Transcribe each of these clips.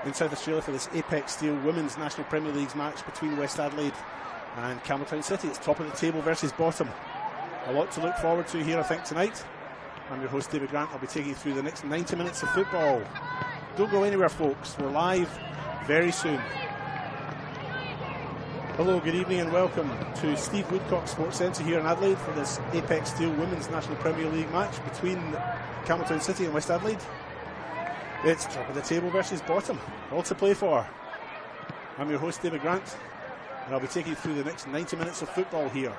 in South Australia for this Apex Steel Women's National Premier League match between West Adelaide and Campbelltown City. It's top of the table versus bottom. A lot to look forward to here, I think, tonight. I'm your host, David Grant. I'll be taking you through the next 90 minutes of football. Don't go anywhere, folks. We're live very soon. Hello, good evening and welcome to Steve Woodcock Sports Centre here in Adelaide for this Apex Steel Women's National Premier League match between Campbelltown City and West Adelaide. It's top of the table versus bottom. All to play for. I'm your host, David Grant, and I'll be taking you through the next 90 minutes of football here.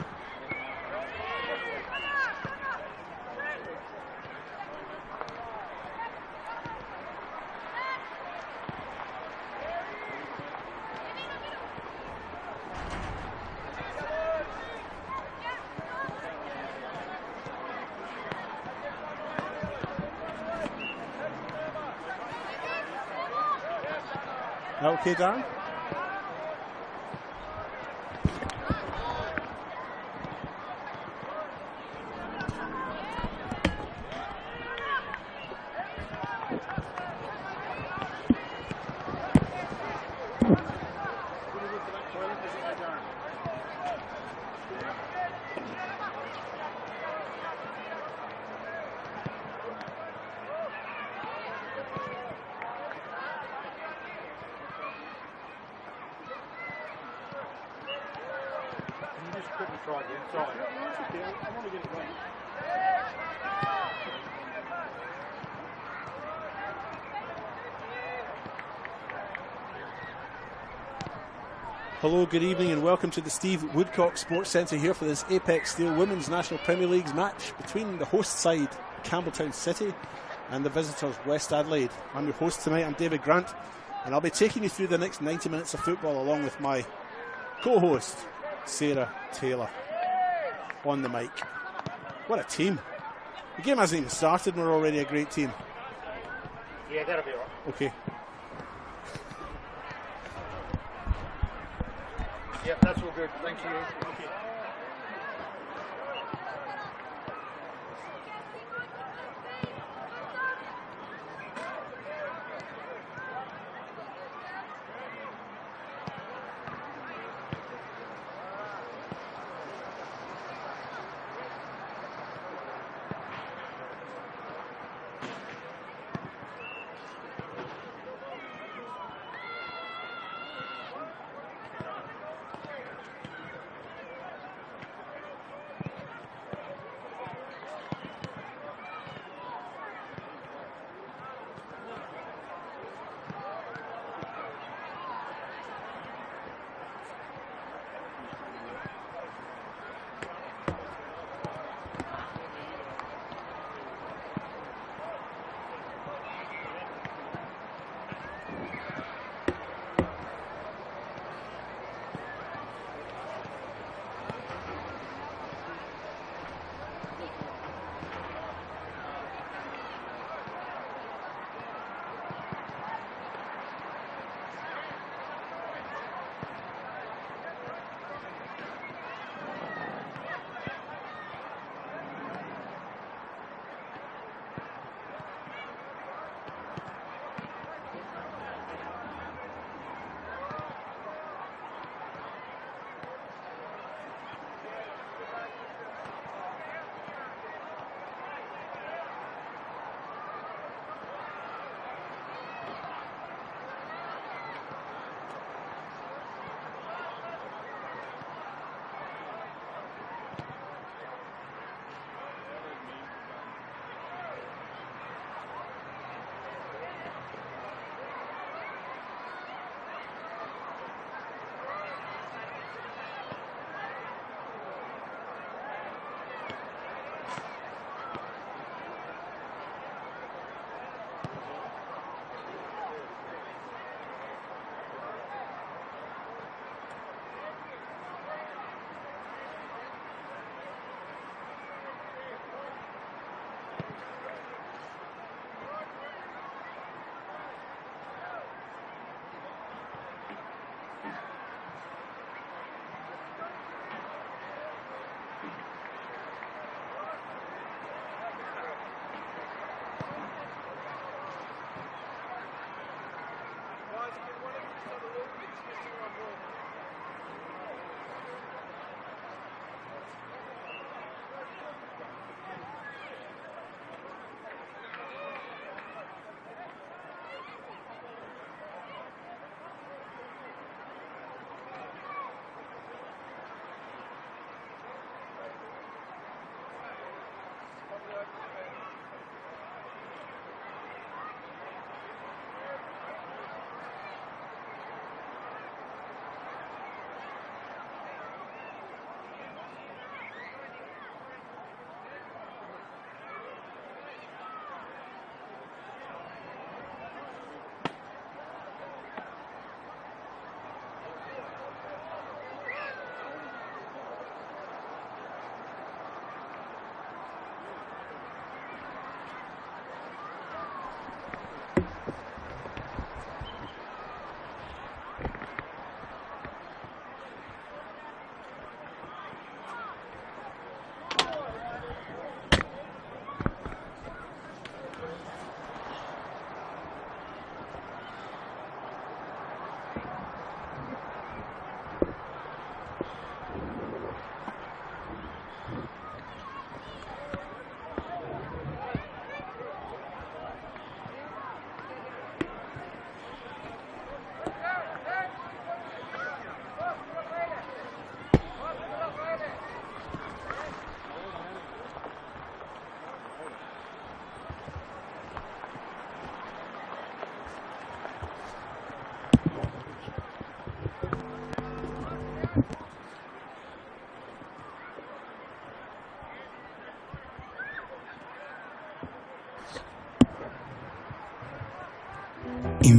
Okay, Darren? Hello, good evening and welcome to the Steve Woodcock Sports Centre here for this Apex Steel Women's National Premier League match between the host side Campbelltown City and the visitors West Adelaide. I'm your host tonight, I'm David Grant, and I'll be taking you through the next 90 minutes of football along with my co-host Sarah Taylor on the mic. What a team. The game hasn't even started and we're already a great team. Yeah, that'll be all right. Okay. Yeah, that's all good. Thank you. Okay.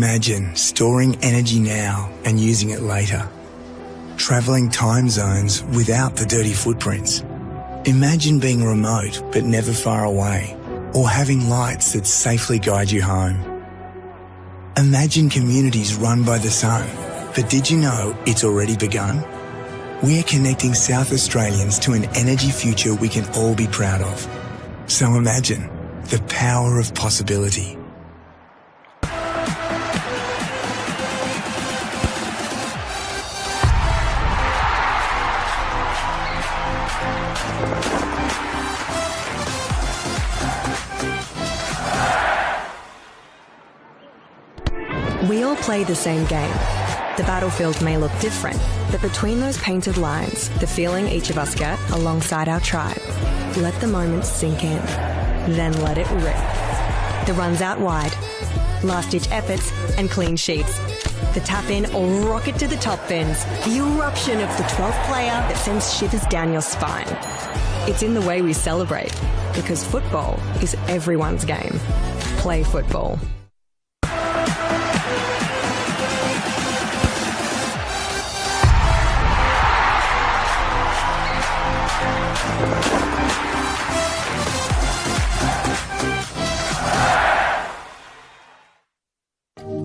Imagine storing energy now and using it later. Travelling time zones without the dirty footprints. Imagine being remote but never far away, or having lights that safely guide you home. Imagine communities run by the sun, but did you know it's already begun? We're connecting South Australians to an energy future we can all be proud of. So imagine the power of possibility. We all play the same game. The battlefield may look different, but between those painted lines, the feeling each of us get alongside our tribe. Let the moment sink in, then let it rip. The runs out wide, last-ditch efforts and clean sheets. The tap-in or rocket to the top bins. The eruption of the 12th player that sends shivers down your spine. It's in the way we celebrate, because football is everyone's game. Play football.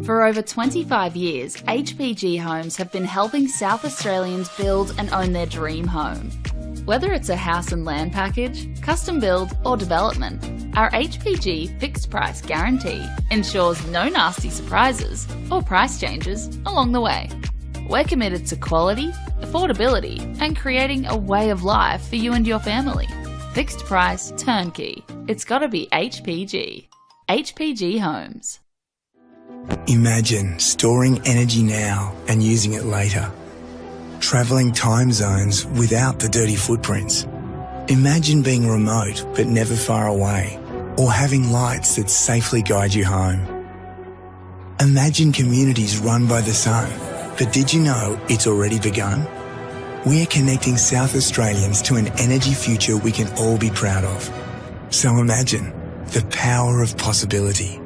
For over 25 years, HPG Homes have been helping South Australians build and own their dream home. Whether it's a house and land package, custom build or development, our HPG fixed price guarantee ensures no nasty surprises or price changes along the way. We're committed to quality, affordability and creating a way of life for you and your family. Fixed price turnkey. It's gotta be HPG. HPG Homes. Imagine storing energy now and using it later. Travelling time zones without the dirty footprints. Imagine being remote but never far away, or having lights that safely guide you home. Imagine communities run by the sun, but did you know it's already begun? We're connecting South Australians to an energy future we can all be proud of. So imagine the power of possibility.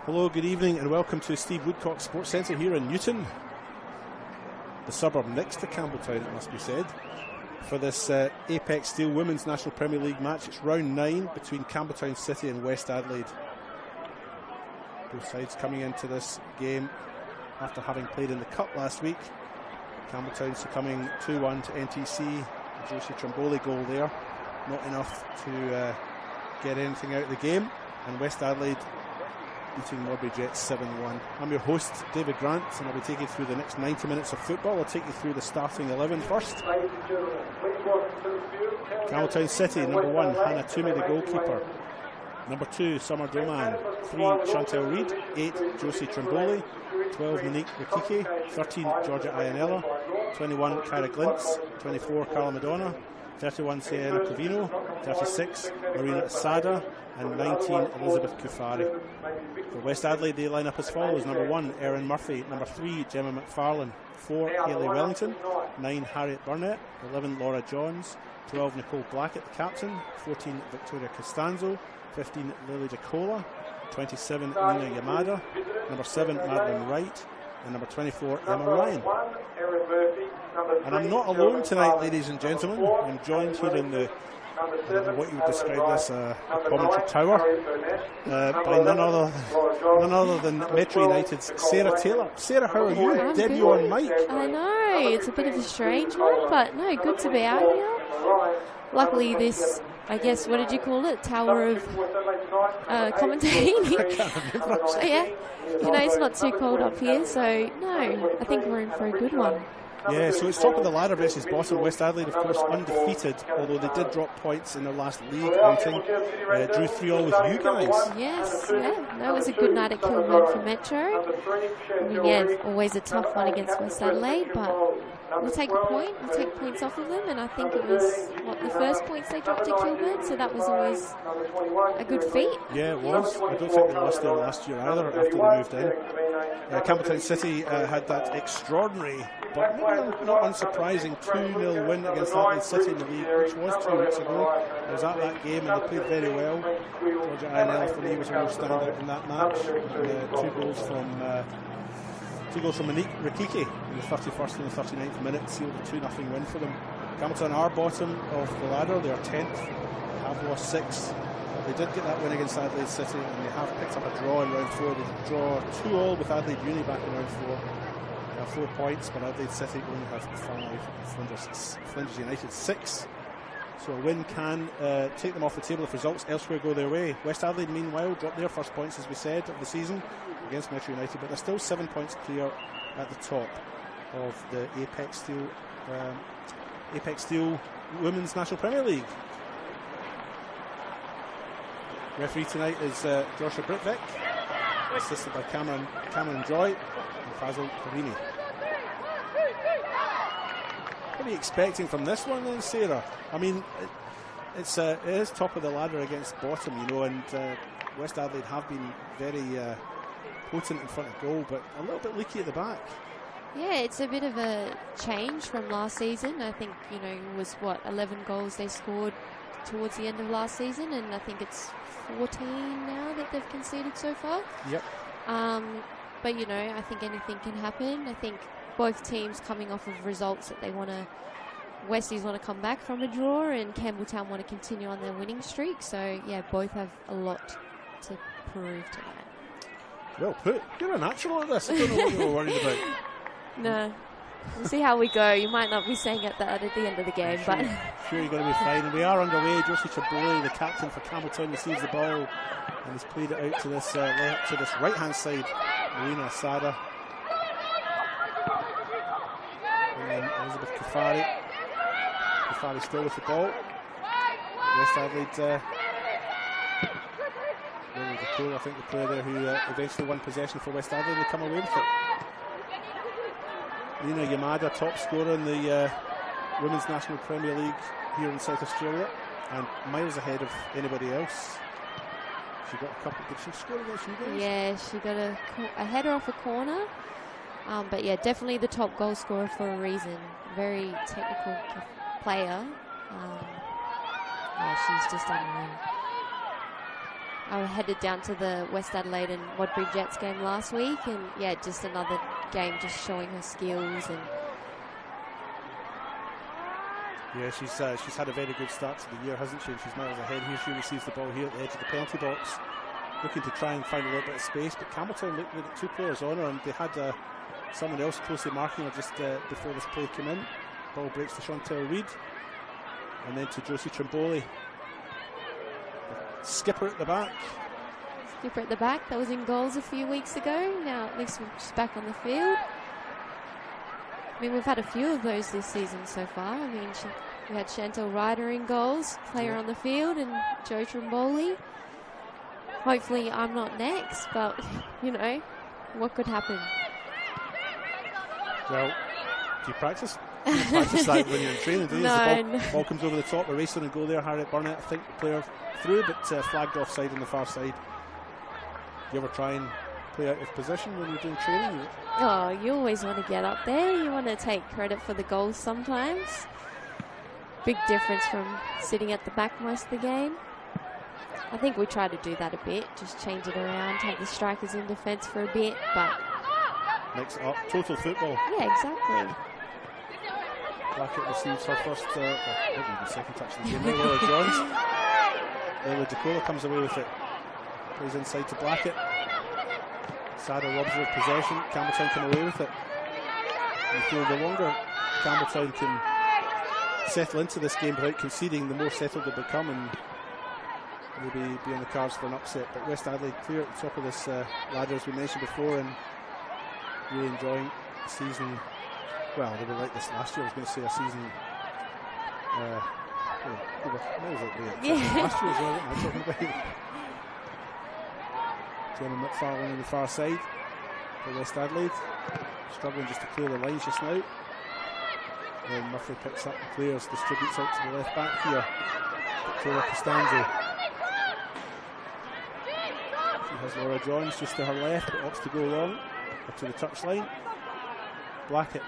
Hello, good evening and welcome to Steve Woodcock Sports Centre here in Newton, the suburb next to Campbelltown, it must be said, for this Apex Steel Women's National Premier League match. It's round 9 between Campbelltown City and West Adelaide. Both sides coming into this game after having played in the Cup last week. Campbelltown succumbing 2-1 to NTC, a Josie Trimboli goal there, not enough to get anything out of the game, and West Adelaide beating Morbury Jets 7-1. I'm your host, David Grant, and I'll be taking you through the next 90 minutes of football. I'll take you through the starting 11 first. Campbelltown City, number 1, Hannah Toomey, the goalkeeper. Number 2, Summer Doman. 3, Chantel Reid. 8, Josie Trimboli. 12, Monique Rikiki. 13, Georgia Ianella. 21, Kyra Glintz. 24, Carla Madonna. 31, Sienna Covino. 36, Marina Sada. And 19, Elizabeth Kufari. For West Adelaide, they line up as follows. Number 1, Erin Murphy. Number 3, Gemma McFarlane. 4, Hayley Wellington. 9, Harriet Burnett. 11, Laura Johns. 12, Nicole Blackett, the captain. 14, Victoria Costanzo. 15, Lily DeCola. 27, Nina Yamada. Number 7, Madeline Wright. And number 24, Emma Ryan. And I'm not alone tonight, ladies and gentlemen. I'm joined here in the what you would describe as a commentary tower by none other than Metro United's Sarah Taylor. Sarah, how are you? I'm Debut good. on mic. I know, it's a bit of a strange one, but no, good to be out here. Luckily this, I guess, what did you call it? Tower of commentating? I can't remember. Yeah, you know, it's not too cold up here, so no, I think we're in for a good one. Yeah, so it's top of the ladder versus bottom. West Adelaide, of course, undefeated, although they did drop points in their last league outing. Drew 3-all with you guys. Yes, yeah, that was a good night at Kilburn for Metro. I mean, yeah, always a tough one against West Adelaide, but we'll take a point, we'll take points off of them, and I think it was, the first points they dropped at Kilburn, so that was always a good feat. Yeah, it was. I don't think they lost there last year either after they moved in. Campbelltown City had that extraordinary, but not unsurprising 2-0 win against Adelaide City in the league, which was 2 weeks ago. I was at that game and they played very well. Georgia Ianella for me was a real standout in that match. And, two goals from Monique Rikiki in the 31st and the 39th minute sealed a 2-0 win for them. Campbelltown are bottom of the ladder. They are 10th. They have lost 6. They did get that win against Adelaide City and they have picked up a draw in round 4. They draw 2-all with Adelaide Uni back in round 4. They have 4 points, but Adelaide City only have 5. Flinders United 6. So a win can take them off the table if results elsewhere go their way. West Adelaide, meanwhile, dropped their first points, as we said, of the season against Metro United, but they're still 7 points clear at the top of the Apex Steel Women's National Premier League. Referee tonight is Joshua Britvik, assisted by Cameron Joy and Fazil Karini. What are you expecting from this one then, Sarah? I mean, it is top of the ladder against bottom, you know, and West Adelaide have been very potent in front of goal, but a little bit leaky at the back. Yeah, it's a bit of a change from last season. I think, you know, it was 11 goals they scored towards the end of last season, and I think it's 14 now that they've conceded so far. Yep. But, you know, I think anything can happen. I think both teams coming off of results that they want to, Westies want to come back from a draw and Campbelltown want to continue on their winning streak. So, yeah, both have a lot to prove tonight. Well put. You're a natural at this. I don't know what you were worried about. No. We'll see how we go. You might not be saying that at the end of the game, but sure you're going to be fine. And we are underway. Josie Traboli, the captain for Campbelltown, receives the ball and has played it out to this right-hand side. Marina Asada. And then Elizabeth Kafari. Kafari still with the ball. West Adelaide. Lily DeCole, I think the player there who eventually won possession for West Adelaide, will come away with it. Lina Yamada, top scorer in the Women's National Premier League here in South Australia, and miles ahead of anybody else. She got a couple. Did she score against you guys? Yeah, she got a header off a corner. But yeah, definitely the top goal scorer for a reason. Very technical player. Yeah, she's just unreal. I headed down to the West Adelaide and Wadbury Jets game last week, and yeah, just another game just showing her skills. And yeah, she's had a very good start to the year, hasn't she? And she's miles ahead here. She receives the ball here at the edge of the penalty box, looking to try and find a little bit of space. But Campbelltown looked at 2 players on her, and they had someone else closely marking her just before this play came in. Ball breaks to Chantel Reid, and then to Josie Tramboli. Skipper at the back. Skipper at the back, that was in goals a few weeks ago. Now at least she's back on the field. I mean, we've had a few of those this season so far. I mean, we had Chantel Ryder in goals, player on the field, and Jo Tramboli. Hopefully I'm not next, but, you know, what could happen? Well, do you practice? You practice that when you're in training, do you? No, the ball comes over the top, a race on and goal there. Harriet Burnett, I think, the player through, but flagged offside on the far side. Do you ever try and play out of position when you're doing training? Oh, you always want to get up there. You want to take credit for the goals sometimes. Big difference from sitting at the back most of the game. I think we try to do that a bit, just change it around, take the strikers in defence for a bit, but mix it up, total football. Yeah, exactly. Blackett receives her first, second touch of the game. Laura Johns. Lily DeCola comes away with it. Plays inside to Blackett. Sada robs her of possession. Campbelltown come away with it. And feel the longer Campbelltown can settle into this game without conceding, the more settled they become, and maybe be on the cards for an upset. But West Adelaide clear at the top of this ladder, as we mentioned before, and really enjoying the season. Well, they were like this last year. I was going to say a season. Last year as well. I'm talking about. Gemma McFarlane on the far side for West Adelaide, struggling just to clear the lines just now. And Murphy picks up and clears, distributes out to the left back here. Victoria Costanzo. She has Laura Johns just to her left, but opts to go long to the touchline. Blackett.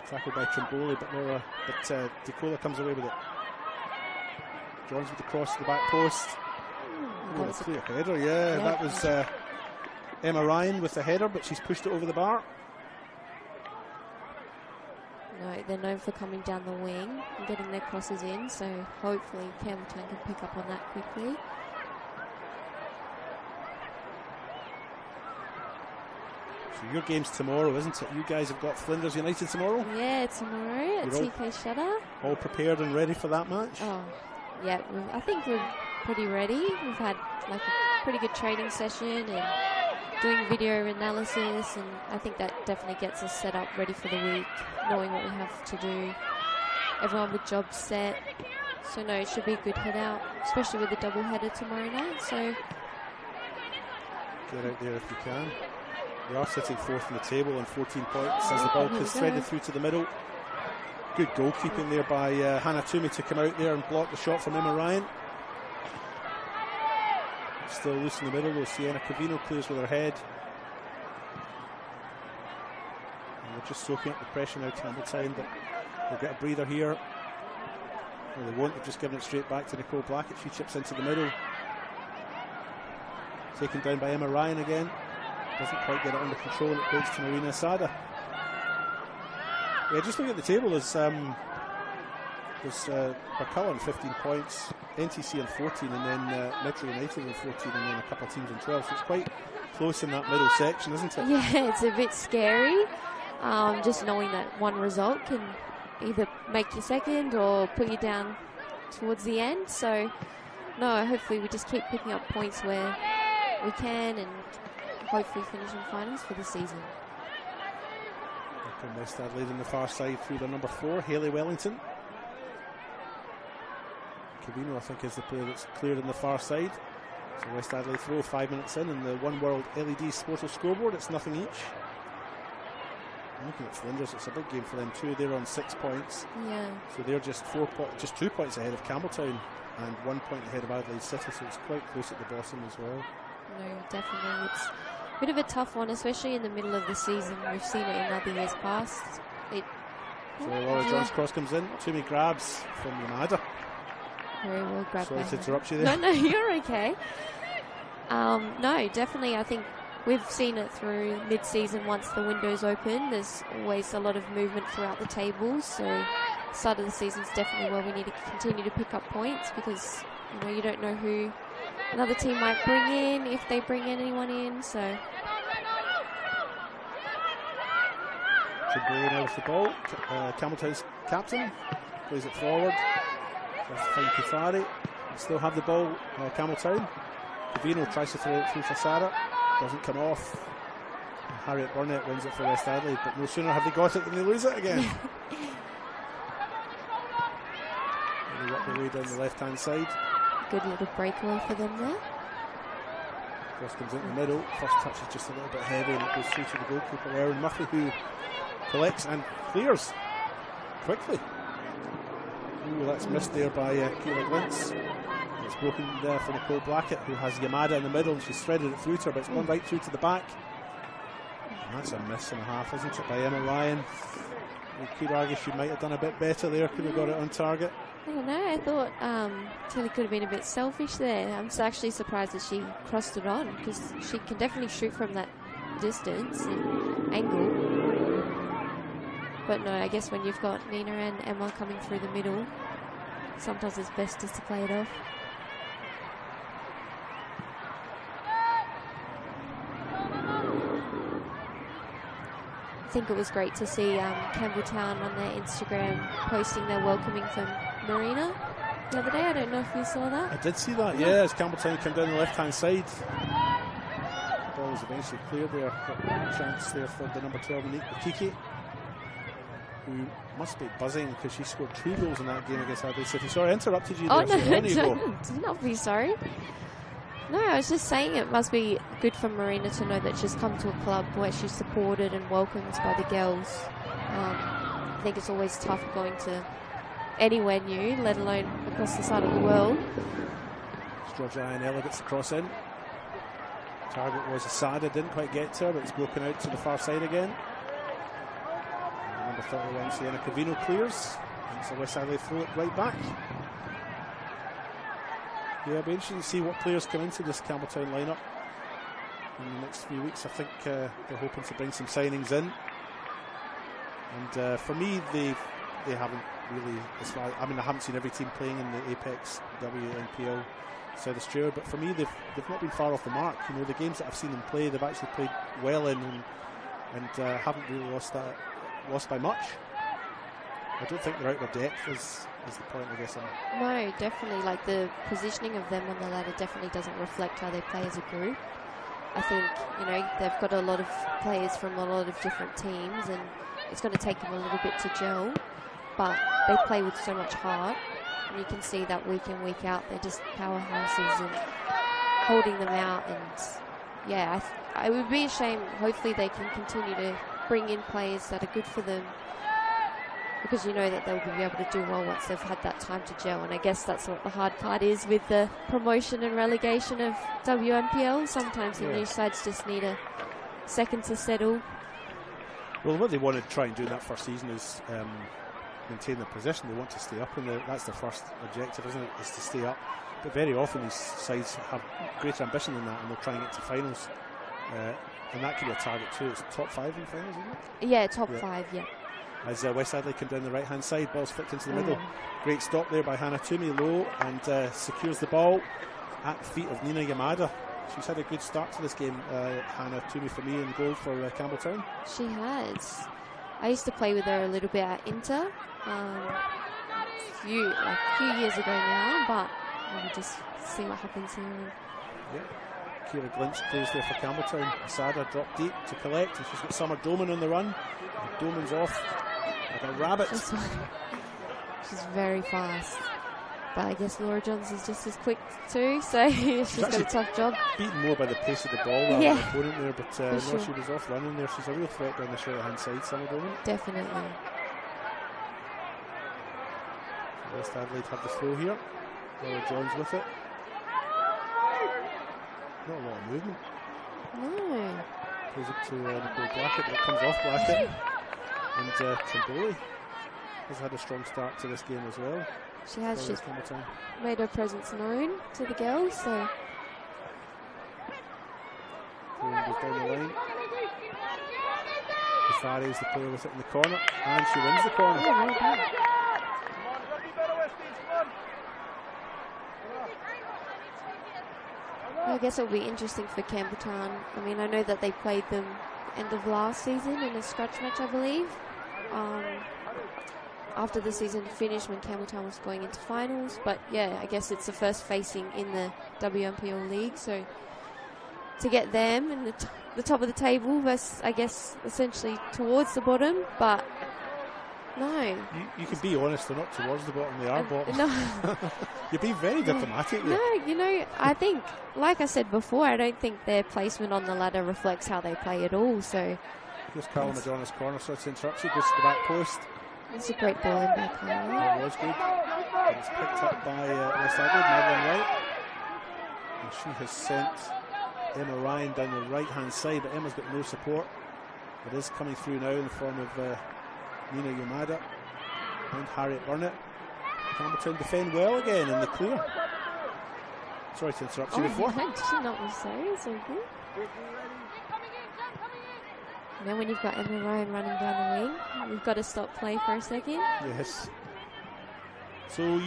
Tackled by Tramboli, but DeCola comes away with it. Johns with the cross to the back post. Oh, a clear header, yeah. That was Emma Ryan with the header, but she's pushed it over the bar. No, they're known for coming down the wing and getting their crosses in, so hopefully Campbelltown can pick up on that quickly. So your game's tomorrow, isn't it? You guys have got Flinders United tomorrow? Yeah, tomorrow at TK Shutter. All prepared and ready for that match? Oh, yeah. I think we're pretty ready. We've had like a pretty good training session and doing video analysis, and I think that definitely gets us set up ready for the week, knowing what we have to do. Everyone with jobs set. So no, it should be a good head out, especially with the double header tomorrow night. So get out there if you can. They are sitting fourth in the table on 14 points as the ball is threaded through to the middle. Good goalkeeping there by Hannah Toomey to come out there and block the shot from Emma Ryan. Still loose in the middle though. Sienna Covino clears with her head. And they're just soaking up the pressure now, Campbelltown, but they'll get a breather here. Well, they won't, they've just given it straight back to Nicole Blackett. She chips into the middle. Taken down by Emma Ryan again. Doesn't quite get it under control, and it goes to Marina Asada. Yeah, just looking at the table, as There's Burkell on 15 points, NTC on 14, and then Metro United on 14, and then a couple of teams on 12. So it's quite close in that middle section, isn't it? Yeah, it's a bit scary. Just knowing that one result can either make you second or put you down towards the end. So, no, hopefully we just keep picking up points where we can and hopefully finish in finals for the season. From West Adelaide on the far side through the number 4, Hayley Wellington. Cavino, I think, is the player that's cleared on the far side. So West Adelaide throw 5 minutes in, and the One World LED Sportal scoreboard, it's nothing each. Looking at Flinders, it's a big game for them too. They're on 6 points. Yeah. So they're just 2 points ahead of Campbelltown and 1 point ahead of Adelaide City. So it's quite close at the bottom as well. No, definitely. It's a bit of a tough one, especially in the middle of the season. We've seen it in other years past. So Laura John's cross comes in. Toomey grabs from Yamada. Very well grabbed. Sorry to interrupt you there. No, you're okay. No, definitely. I think we've seen it through mid-season. Once the window's open, there's always a lot of movement throughout the tables. So start of the season is definitely where we need to continue to pick up points, because you don't know who another team might bring in, if they bring anyone in. So Chiburi now with the ball. Campbelltown's captain plays it forward. Tries to find Kufari. Still have the ball, Campbelltown. Cavino tries to throw it through for Sarah. Doesn't come off. Harriet Burnett wins it for West Adelaide, but no sooner have they got it than they lose it again. They work their way down the left hand side. good little breakaway for them there. Cross comes in the middle. First touch is just a little bit heavy, and it goes through to the goalkeeper, Erin Murphy, who collects and clears quickly. Ooh, that's missed there by Keela Glintz. It's broken there for Nicole Blackett, who has Yamada in the middle, and she's threaded it through to her, but it's gone right through to the back. And that's a miss and a half, isn't it, by Emma Ryan? You could argue she might have done a bit better there, could have got it on target. I don't know, I thought Tilly could have been a bit selfish there. I'm actually surprised that she crossed it on, because she can definitely shoot from that distance and angle. But no, I guess when you've got Nina and Emma coming through the middle, sometimes it's best just to play it off. I think it was great to see Campbelltown on their Instagram posting their welcoming from Marina the other day. I don't know if you saw that. I did see that, yeah, as Campbelltown came down the left-hand side. The ball was eventually cleared there, but a chance there for the number 12, Monique Makiki, who must be buzzing because she scored 2 goals in that game against Adelaide City. Sorry, I interrupted you there. Do not be sorry. No, I was just saying it must be good for Marina to know that she's come to a club where she's supported and welcomed by the girls. I think it's always tough going to anywhere new, let alone across the side of the world. Georgia Ionella gets the cross in. Target was Asada, didn't quite get to her, but it's broken out to the far side again. And number 31, Sienna Cavino clears. And so West Adelaide throw it right back. Yeah, it'll be interesting to see what players come into this Campbelltown lineup in the next few weeks. I think they're hoping to bring some signings in. And for me, they haven't really, as far, I mean, I haven't seen every team playing in the Apex WNPL South Australia, but for me, they've not been far off the mark. You know, the games that I've seen them play, they've actually played well in, and haven't really lost by much. I don't think they're out of depth is the point, I guess. No, definitely. Like, the positioning of them on the ladder definitely doesn't reflect how they play as a group. I think, you know, they've got a lot of players from a lot of different teams, and it's going to take them a little bit to gel, but they play with so much heart, and you can see that week in, week out, they're just powerhouses and holding them out. And yeah, it would be a shame. Hopefully they can continue to bring in players that are good for them, because you know that they'll be able to do well once they've had that time to gel. And I guess that's what the hard part is with the promotion and relegation of WNPL. Sometimes the new sides just need a second to settle. Well, what they want to try and do in that first season is maintain their position. They want to stay up, and that's their first objective, isn't it? Is to stay up. But very often these sides have greater ambition than that, and they'll try and get to finals. And that could be a target too. It's top 5 in finals, isn't it? Yeah, top 5, yeah. as West Adelaide come down the right hand side. Ball's flicked into the middle. Great stop there by Hannah Toomey, low, and secures the ball at the feet of Nina Yamada. She's had a good start to this game, Hannah Toomey, for me, in goal for Campbelltown. She has. I used to play with her a little bit at Inter a few years ago now, but we'll just see what happens here. Yeah. Kira Glinch plays there for Campbelltown. Asada dropped deep to collect, and she's got Summer Doman on the run. Doman's off like a rabbit. She's very fast. But I guess Laura Johns is just as quick too, so she's got a tough job. Beaten more by the pace of the ball rather than the opponent there, but no, sure. she was off running there. She's a real threat down the short hand side, Summer Doman. Definitely. West Adelaide have the throw here. Laura Johns with it. Not a lot of movement. No. Plays it to Nicole Blackett, but it comes off Blackett. And Trimboli has had a strong start to this game as well. She has. She's made her presence known to the girls, so. Goes down the line. Fari is the player with it in the corner, and she wins the corner. Oh, well done. I guess it'll be interesting for Campbelltown. I mean, I know that they played them end of last season in a scratch match, I believe. After the season finished when Campbelltown was going into finals. But yeah, I guess it's the first facing in the WNPL League. So to get them in the top of the table versus, I guess, essentially towards the bottom. But no. You can be honest, they're not towards the bottom, they are bottom. No. You're being very diplomatic there. No, you know, I think, like I said before, I don't think their placement on the ladder reflects how they play at all. So here's Carla Madonna's corner, so it's interrupted, goes to the back post. It's a great ball in back line. That was good. And it's picked up by West Adelaide, Madeline Wright. And she has sent Emma Ryan down the right hand side, but Emma's got no support. It is coming through now in the form of Nina Yamada and Harriet Burnett. Campbelltown defend well again in the clear. Sorry to interrupt you before. Yeah, she's not necessary, it's all good. And then when you've got Emma Ryan running down the wing, we've got to stop play for a second. Yes. So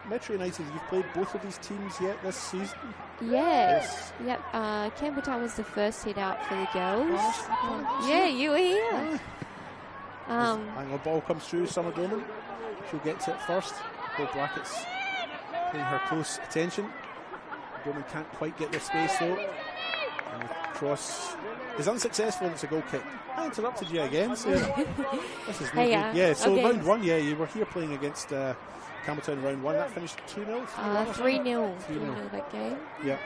Metro United, you've played both of these teams yet this season? Yes. Yep. Campbelltown was the first hit out for the girls. Yeah, you were here. Hang on, ball comes through, Summer Doman. She'll get to it first. Bill Blackett's paying her close attention. Doman can't quite get their space though. And the cross is unsuccessful and it's a goal kick. I interrupted you again, so this is no good. Yeah, so round one, you were here playing against Campbelltown round one. That finished 2-0? 3-0 that game. Yeah.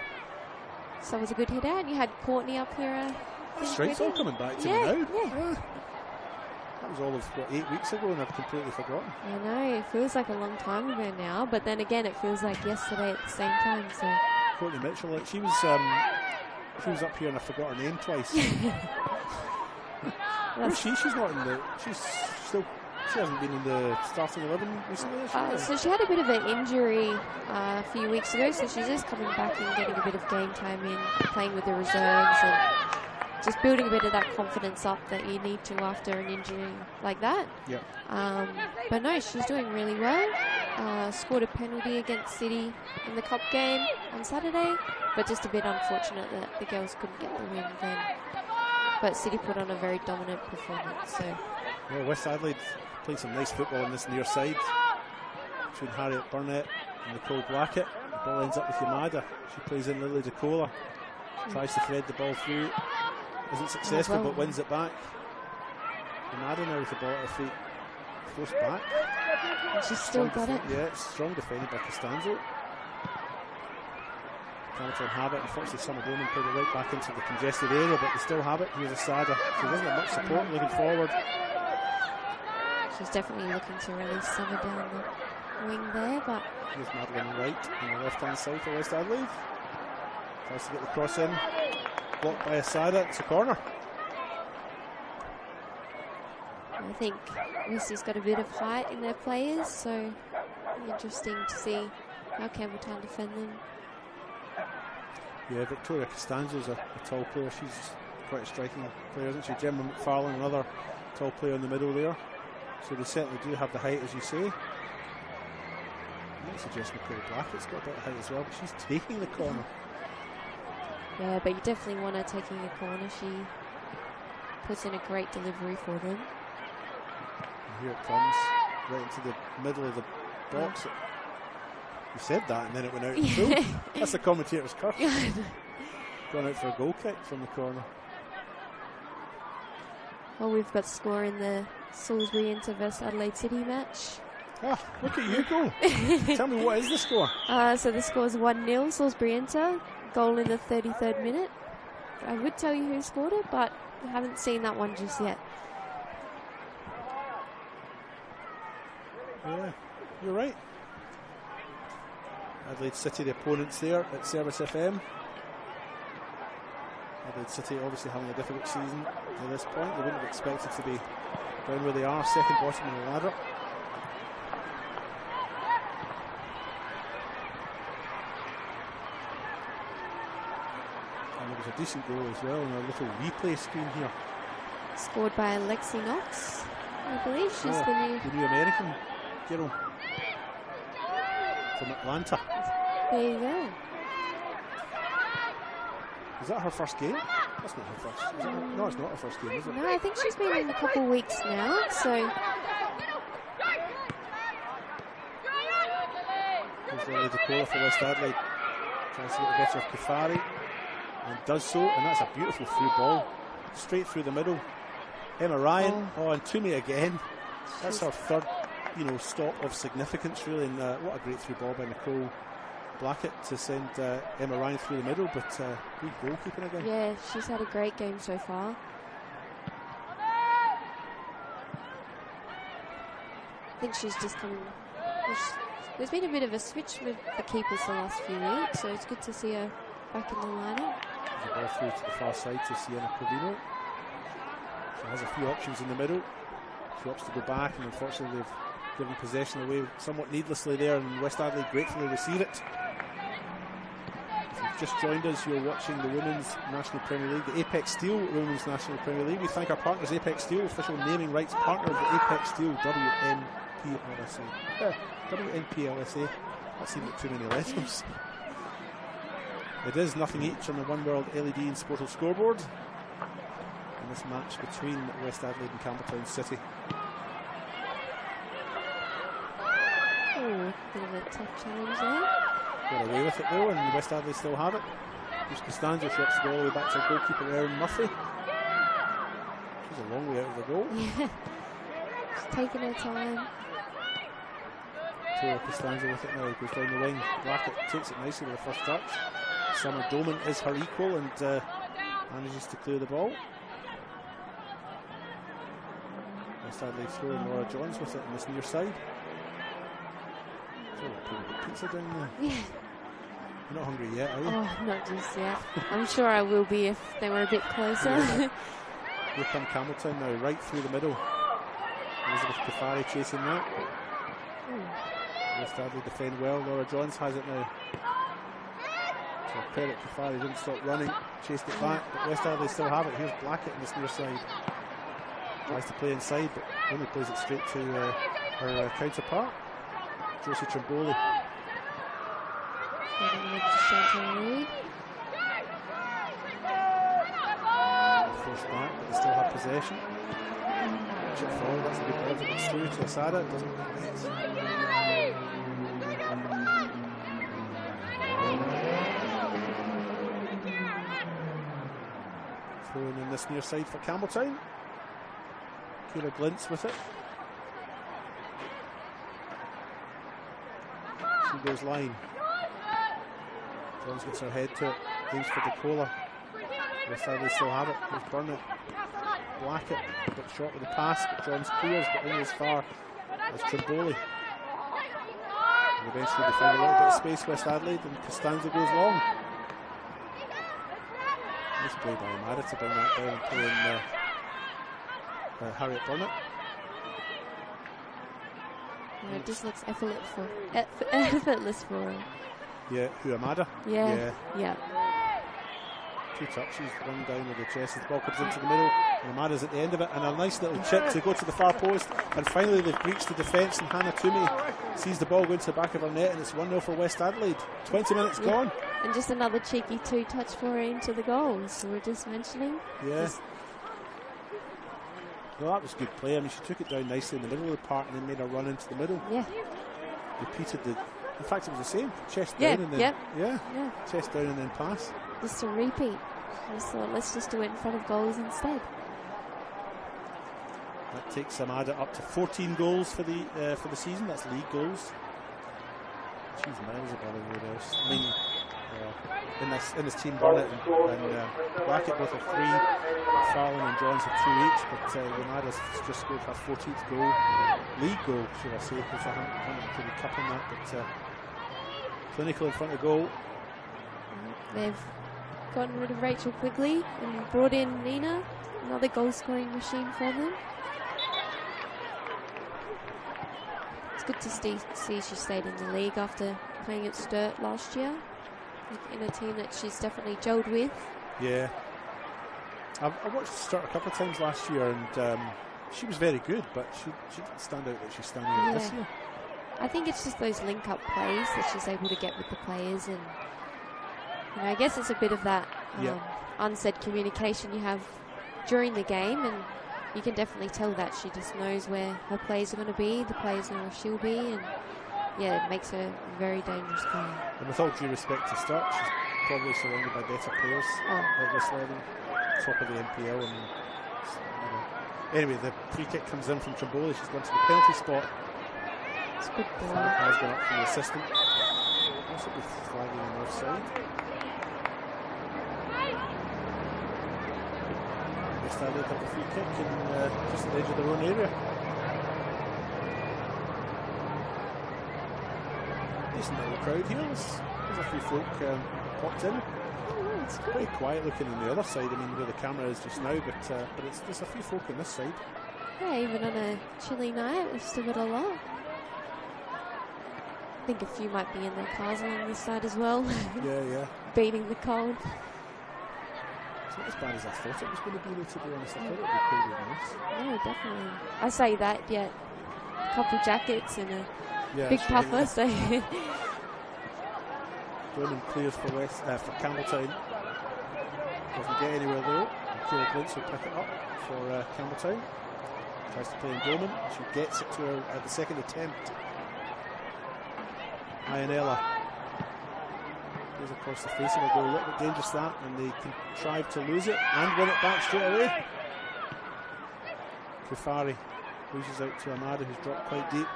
So it was a good hit out. You had Courtney up here. Strength's all coming back to me now. Yeah. That was all of 8 weeks ago and I've completely forgotten. I know, it feels like a long time ago now, but then again it feels like yesterday at the same time. So Courtney Mitchell, she was up here and I forgot her name twice. Where's she? She's not in the. She hasn't been in the starting 11 recently. So she had a bit of an injury a few weeks ago, so she's just coming back and getting a bit of game time in, playing with the reserves and just building a bit of that confidence up that you need to after an injury like that. Yeah. But no, she's doing really well. Scored a penalty against City in the Cup game on Saturday, but just a bit unfortunate that the girls couldn't get the win then. But City put on a very dominant performance. So. Well, West Adelaide playing some nice football on this near side between Harriet Burnett and Nicole Blackett. The ball ends up with Yamada. She plays in Lily DeCola. Tries to thread the ball through. Isn't successful, but wins it back. Yamada now with the ball at her feet. Forced back. And she's still got it. Yeah, it's strong defended by Costanzo. Campbelltown have it. Unfortunately, Summer Doman put it right back into the congested area, but they still have it. Here's Asada. She doesn't have much support looking forward. She's definitely looking to release Summer down the wing there, but here's Madeline Wright on the left-hand side for West Adelaide. Tries to get the cross in. Blocked by Asada. It's a corner. I think Wesley's got a bit of height in their players, so interesting to see how Campbelltown defend them. Yeah, Victoria Costanzo's a tall player. She's quite a striking player, isn't she? Gemma McFarlane, another tall player in the middle there. So they certainly do have the height, as you say. I might suggest Nicole Blackett's got a bit of height as well, but she's taking the corner. Yeah, but you definitely want her taking the corner. She puts in a great delivery for them. And here it comes, right into the middle of the box. You said that and then it went out in full. That's the commentator's curse. Gone out for a goal kick from the corner. Well, we've got score in the Salisbury Inter vs Adelaide City match. Ah, look at you go. Tell me, what is the score? So the score is 1-0 Salisbury Inter. Goal in the 33rd minute. I would tell you who scored it, but I haven't seen that one just yet. Yeah, you're right. Adelaide City, the opponents there at Service FM. Adelaide City obviously having a difficult season to this point. They wouldn't have expected to be down where they are, second bottom of the ladder. And there was a decent goal as well on a little replay screen here. Scored by Lexi Knox, I believe. She's the new American girl from Atlanta. There you go. Is that her first game? That's not her first. Is it her? No, it's not her first game, is it? No, I think she's been in a couple of weeks now. So here's the caller for West Adelaide. Tries to get the better of Kafari and does so, and that's a beautiful through ball. Straight through the middle. Emma Ryan, and Toomey again. That's her third, stop of significance really, and what a great through ball by Nicole Blackett to send Emma Ryan through the middle, but good goalkeeping again. Yeah, she's had a great game so far. I think she's just coming. There's been a bit of a switch with the keepers the last few weeks, so it's good to see her back in the lineup. There's a ball through to the far side to Sienna Covino. She has a few options in the middle. She opts to go back, and unfortunately they've given possession away somewhat needlessly there, and West Adelaide gratefully receive it. If you've just joined us, you're watching the Women's National Premier League, the Apex Steel Women's National Premier League. We thank our partners, Apex Steel, official naming rights partner of the Apex Steel WNPLSA. WNPLSA. That seemed like too many letters. It is nothing each on the One World LED and Sportal scoreboard in this match between West Adelaide and Campbelltown City. Oh, bit of a tough challenge there. Got away with it though, and West Adelaide still have it. Here's Costanzo, she has to go all the way back to her goalkeeper Erin Murphy. She's a long way out of the goal. Yeah, she's taking her time. Costanzo with it now, goes down the wing. Blackett takes it nicely with the first touch. Summer Doman is her equal and manages to clear the ball. West Adelaide throwing Laura Johns with it on this near side. Pizza down there. Yeah. You're not hungry yet, are you? Oh, not just yet. I'm sure I will be if they were a bit closer. Here come Campbelltown now, right through the middle. Elizabeth Kafari chasing that. West Adelaide defend well. Laura Johns has it now. So credit Kafari, didn't stop running, chased it back, but West Adelaide still have it. Here's Blackett on this near side. Tries to play inside, but only plays it straight to her counterpart, Josie Trimboli. Forced back, but they still have possession. Watch it forward, that's a good ball that gets through to Asada, it doesn't connect. Throwing in this near side for Campbelltown. Kayla Glintz with it. She goes line. Johns gets her head to it. Aims for DeCola. West Adelaide still have it. There's Burnett. Blackett a bit short with the pass, but Johns clears, but only as far as Trimboli. And eventually they find a little bit of space, West Adelaide, and Costanzo goes long. Nice play by Amada to bring that down and play in Harriet Burnett. Yeah, it just looks effortless for her. Yeah, who, Amada? Yeah. 2 touches, one down with the chest as the ball comes into the middle, and Amada's at the end of it, and a nice little chip to go to the far post, and finally they've breached the defence, and Hannah Toomey sees the ball go into the back of her net, and it's 1-0 for West Adelaide. 20 minutes gone. And just another cheeky 2-touch for her into the goals, so we're just mentioning. Yeah. Well, that was good play. I mean, she took it down nicely in the middle of the park and then made her run into the middle. Yeah. Repeated the... In fact, it was the same. Chest down and then... Yeah. Chest down and then pass. Just a repeat. I just thought, let's just do it in front of goals instead. That takes Amada up to 14 goals for the season. That's league goals. She's miles above everyone else. I mean, in this team, Burnett and Blackett both have 3, Fallon and Johns have 2 each, but Amada's just scored her 14th goal, league goal, should I say, because I haven't really cup on that, but clinical in front of goal. They've gotten rid of Rachel Quigley and brought in Nina, another goal scoring machine for them. It's good to see she stayed in the league after playing at Sturt last year, in a team that she's definitely gelled with. Yeah. I watched Sturt a couple of times last year, and she was very good, but she didn't stand out like she's standing out this year. I think it's just those link-up plays that she's able to get with the players, and I guess it's a bit of that unsaid communication you have during the game, and you can definitely tell that she just knows where her players are going to be, the players know where she'll be, and it makes her a very dangerous player. And with all due respect to Sturt, she's probably surrounded by better players at this level, top of the NPL. And anyway, the free kick comes in from Trimboli. She's gone to the penalty spot. It's a good ball. Has gone up from the assistant. Possibly flagging on the offside. West Adelaide have the free kick in just at the edge of their own area. Decent little crowd here. There's a few folk popped in. It's quite quiet looking on the other side. I mean, where the camera is just now, but there's a few folk on this side. Yeah, even on a chilly night, we've still got a lot. I think a few might be in their cars on this side as well. Yeah. Beating the cold. It's not as bad as I thought it was going to be, to be honest. I thought it would be pretty nice. No, definitely. I say that, yet a couple jackets and a big puffer, so... Dorman clears for Campbelltown. Doesn't get anywhere though. Kayla Glintz will pick it up for Campbelltown. Tries to play in Dorman. She gets it to her at the second attempt. Ianella goes across the face of it, go a little bit dangerous that, and they contrive to lose it and win it back straight away. Kufari loses out to Amada, who's dropped quite deep.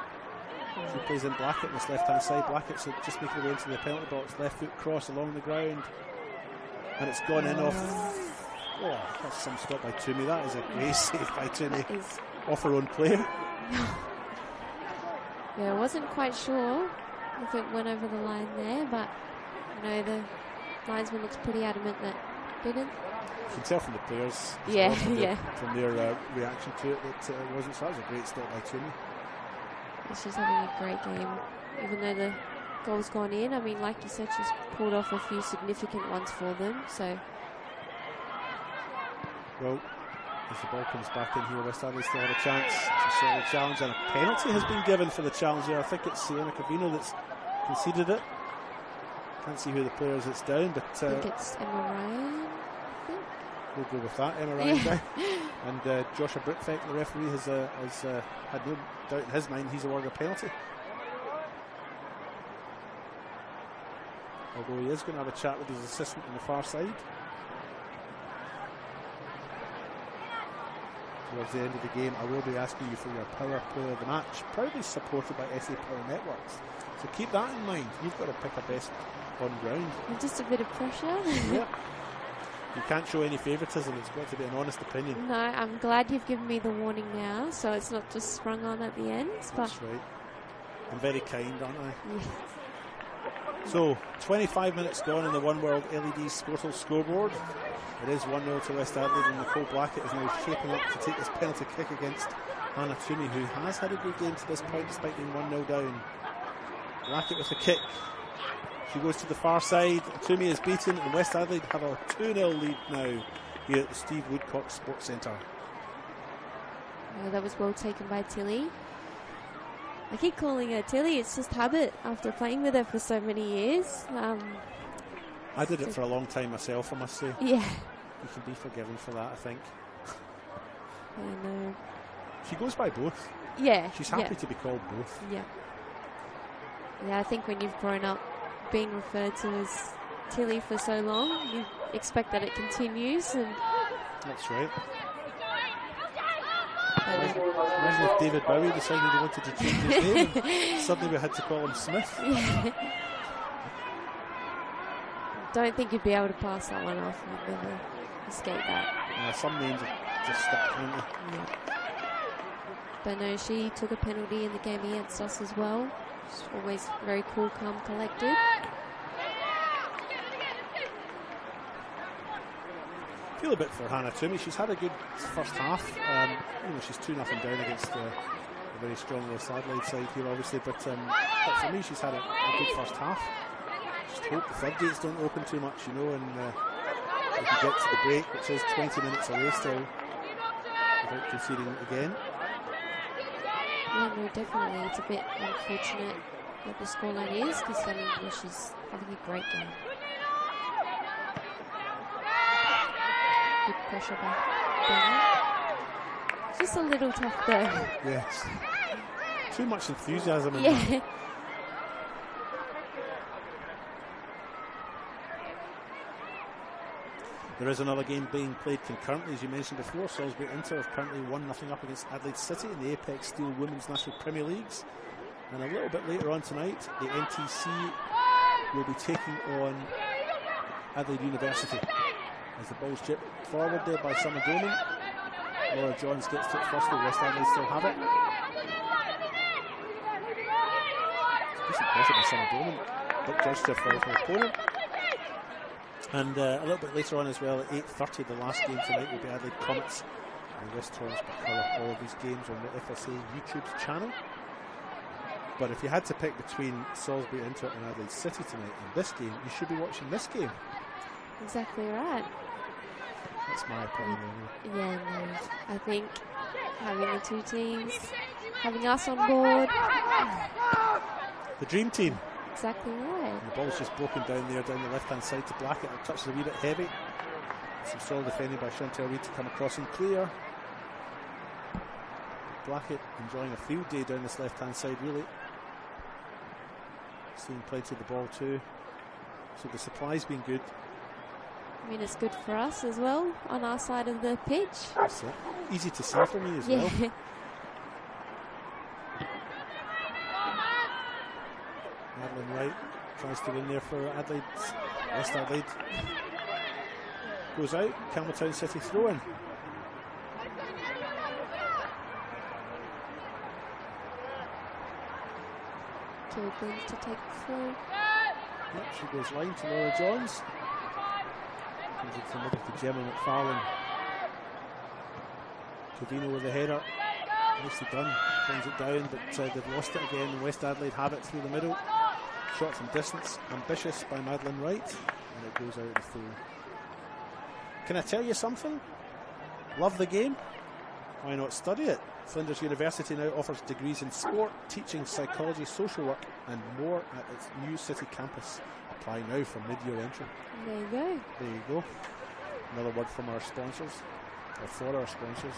She plays in Blackett on this left-hand side. Blackett's just making her way into the penalty box. Left foot cross along the ground, and it's gone in off. Oh, that's some stop by Toomey. That is a great save by Toomey off her own player. Yeah, I wasn't quite sure if it went over the line there, but the linesman looks pretty adamant that it didn't. You can tell from the players, from their reaction to it, that it wasn't. So that was a great stop by Toomey. She's having a great game, even though the goal's gone in. I mean, like you said, she's pulled off a few significant ones for them. So, well, as the ball comes back in here, West Adelaide still have a chance. It's a solid challenge, and a penalty has been given for the challenge here. I think it's Sienna Cavino that's conceded it. Can't see who the player is that's down, but I think it's Emma Ryan. We'll go with that, Emma Ryan down. And Joshua Brickfeck, the referee, has had no doubt in his mind he's awarded a penalty. Although he is going to have a chat with his assistant on the far side. Towards the end of the game, I will be asking you for your Power Player of the Match, proudly supported by SA Power Networks. So keep that in mind. You've got to pick a best on ground. And just a bit of pressure. Yep. You can't show any favouritism, it's got to be an honest opinion. No, I'm glad you've given me the warning now, so it's not just sprung on at the end. That's right. I'm very kind, aren't I? Yes. So, 25 minutes gone in the One World LED Sportal scoreboard. It is 1-0 to West Adelaide, and Nicole Blackett is now shaping up to take this penalty kick against Hannah Toomey, who has had a good game to this point despite being 1-0 down. Blackett with the kick. She goes to the far side. Toomey is beaten, and West Adelaide have a 2-0 lead now here at the Steve Woodcock Sports Centre. Oh, that was well taken by Tilly. I keep calling her Tilly. It's just habit after playing with her for so many years. I did it for a long time myself, I must say. Yeah. You can be forgiven for that, I think. I know. She goes by both. Yeah. She's happy to be called both. Yeah. Yeah, I think when you've grown up being referred to as Tilly for so long, you expect that it continues. And that's right. Imagine if David Bowie decided he wanted to change his name and suddenly we had to call him Smith. Yeah. Don't think you'd be able to pass that one off. You'd never escape that. Some names are just stuck, aren't they? Yeah. But no, she took a penalty in the game against us as well. She's always very cool, calm, collected. I feel a bit for Hannah Toomey. She's had a good first half. She's 2-0 down against a very strong West Adelaide side here, obviously. But for me, she's had a good first half. Just hope the floodgates don't open too much, and if you get to the break, which is 20 minutes away still, without conceding again. Yeah, no, definitely. It's a bit unfortunate what the scoreline is, because Sunny English is having a great game. Good pressure back. Just a little tough though. Yes. Too much enthusiasm in that. There is another game being played concurrently, as you mentioned before. Salisbury Inter have currently 1-0 up against Adelaide City in the Apex Steel Women's National Premier Leagues. And a little bit later on tonight, the NTC will be taking on Adelaide University. As the ball's chipped forward there by Summer Doman. Laura Johns gets to it first, the West Adelaide still have it. Decent pressure by Summer Doman. Big gesture for her opponent. And a little bit later on as well, at 8:30, the last game tonight will be Adelaide Comets and West Torrens will cover all of these games on the FSA YouTube channel. But if you had to pick between Salisbury Inter and Adelaide City tonight in this game, you should be watching this game. Exactly right. That's my opinion. Yeah, no. I think having the two teams, having us on board. The dream team. Exactly right. And the ball's just broken down there, down the left-hand side to Blackett. It touches a wee bit heavy. Some solid defending by Chantel Reid to come across and clear. Blackett enjoying a field day down this left-hand side, really. Seeing plenty of the ball too. So the supply's been good. I mean, it's good for us as well on our side of the pitch. That's it. Easy to see for me as well. Madeline Wright tries to win there for Adelaide. West Adelaide goes out. Campbelltown City throw in. Kilburn to take the throw. Yep, she goes line to Laura Johns. Comes into the middle to Gemma McFarlane. Covino with the header. Nicely done. Brings it down, but they've lost it again. And West Adelaide have it through the middle. Shot from distance. Ambitious by Madeline Wright. And it goes out of the full. Can I tell you something? Love the game. Why not study it? Flinders University now offers degrees in sport, teaching, psychology, social work and more at its new city campus. Apply now for mid-year entry. There you go. There you go. Another word from our sponsors, or for our sponsors.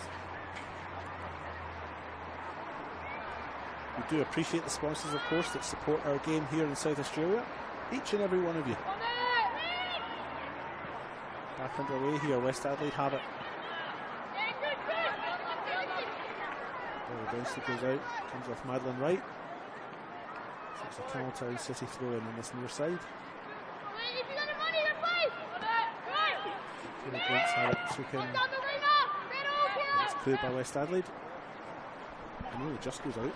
We do appreciate the sponsors, of course, that support our game here in South Australia. Each and every one of you. Back underway here, West Adelaide have it. Dempsey goes out, comes off Madeline Wright. So it's a Campbelltown City throw in on this near side. Brents have it taken. It's cleared by West Adelaide. And really just goes out.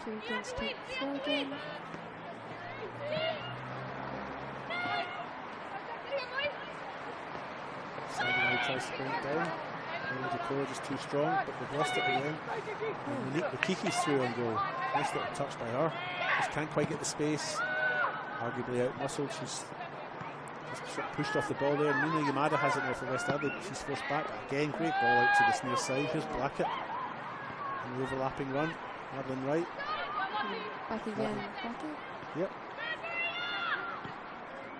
Kilburn's take the throw again. Sandra tries to bring it down. Dakota just too strong, but they've lost it again. And Monique Lukiki's through on goal. Nice little touch by her. Just can't quite get the space. Arguably out-muscled. She's just sort of pushed off the ball there. Nina Yamada has it now for West Adelaide, but she's forced back. Again, great ball out to this near side. Here's Blackett. An overlapping run. Madeline Wright. Back again. Blackett. Yep.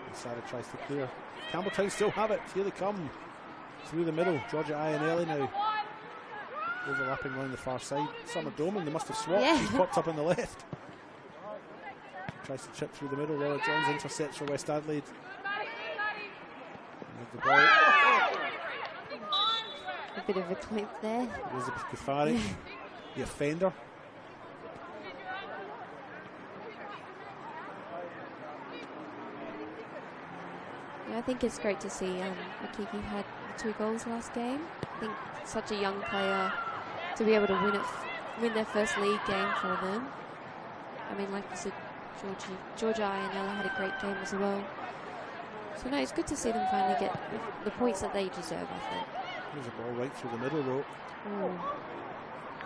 And Sarah tries to clear. Campbelltown still have it. Here they come. Through the middle. Georgia Ionelli now. Overlapping around the far side. Summer Doman, they must have swapped. Yeah. She's popped up on the left. Tries to chip through the middle. Laura Johns intercepts for West Adelaide. And the ball. A bit of a clip there. Elizabeth Kufari, the offender. Yeah, I think it's great to see Makiki had 2 goals last game. I think such a young player to be able to win their first league game for them. I mean, like you said, Georgia Ionella had a great game as well. So no, it's good to see them finally get the points that they deserve, I think. There's a ball right through the middle row. Ooh.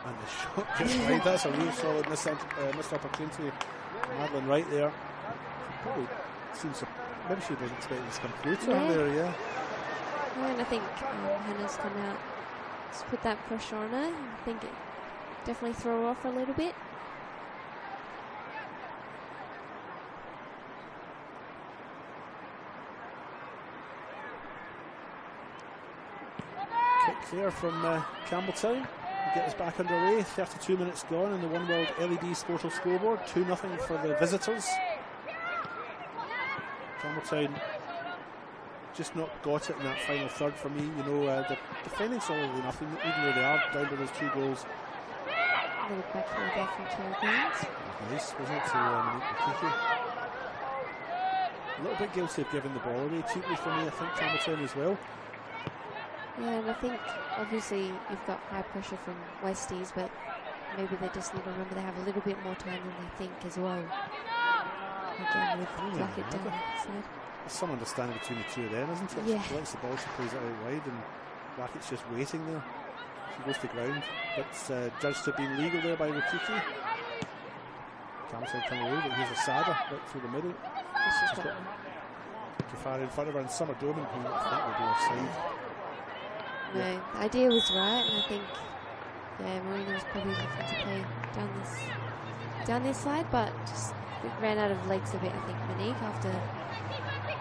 And the shot just wide. That's a real solid missed opportunity. Madeline Wright there. Probably seems maybe she wasn't expecting this to come through to her there, yeah. Yeah, and I think Hannah's come out to put that pressure on her. I think it definitely threw her off a little bit. Kick there from Campbelltown. Get us back underway. 32 minutes gone in the One World LED Sportal scoreboard. 2-0 for the visitors. Campbelltown just not got it in that final third for me. You know, they're defending solidly enough, even though they are down to those 2 goals. A little back here there from Kira Gaines. Nice, wasn't it, to Monique Makiki? A little bit guilty of giving the ball away cheaply for me, I think, Campbelltown as well. Yeah, and I think obviously you've got high pressure from Westies, but maybe they just need to remember they have a little bit more time than they think as well. Again, with Blackett down that side. There's some understanding between the 2 of them, isn't it? Yeah. She likes the ball, she plays it out wide, and Blackett's just waiting there. She goes to ground, but judged to have been legal there by Rukiki. Campbelltown coming away, but here's Asada right through the middle. She's got Kafari in front of her, and Summer Doman, who I think will be offside. No, the idea was right, and I think Marina was probably looking to play down this side, but just ran out of legs a bit, I think, Monique, after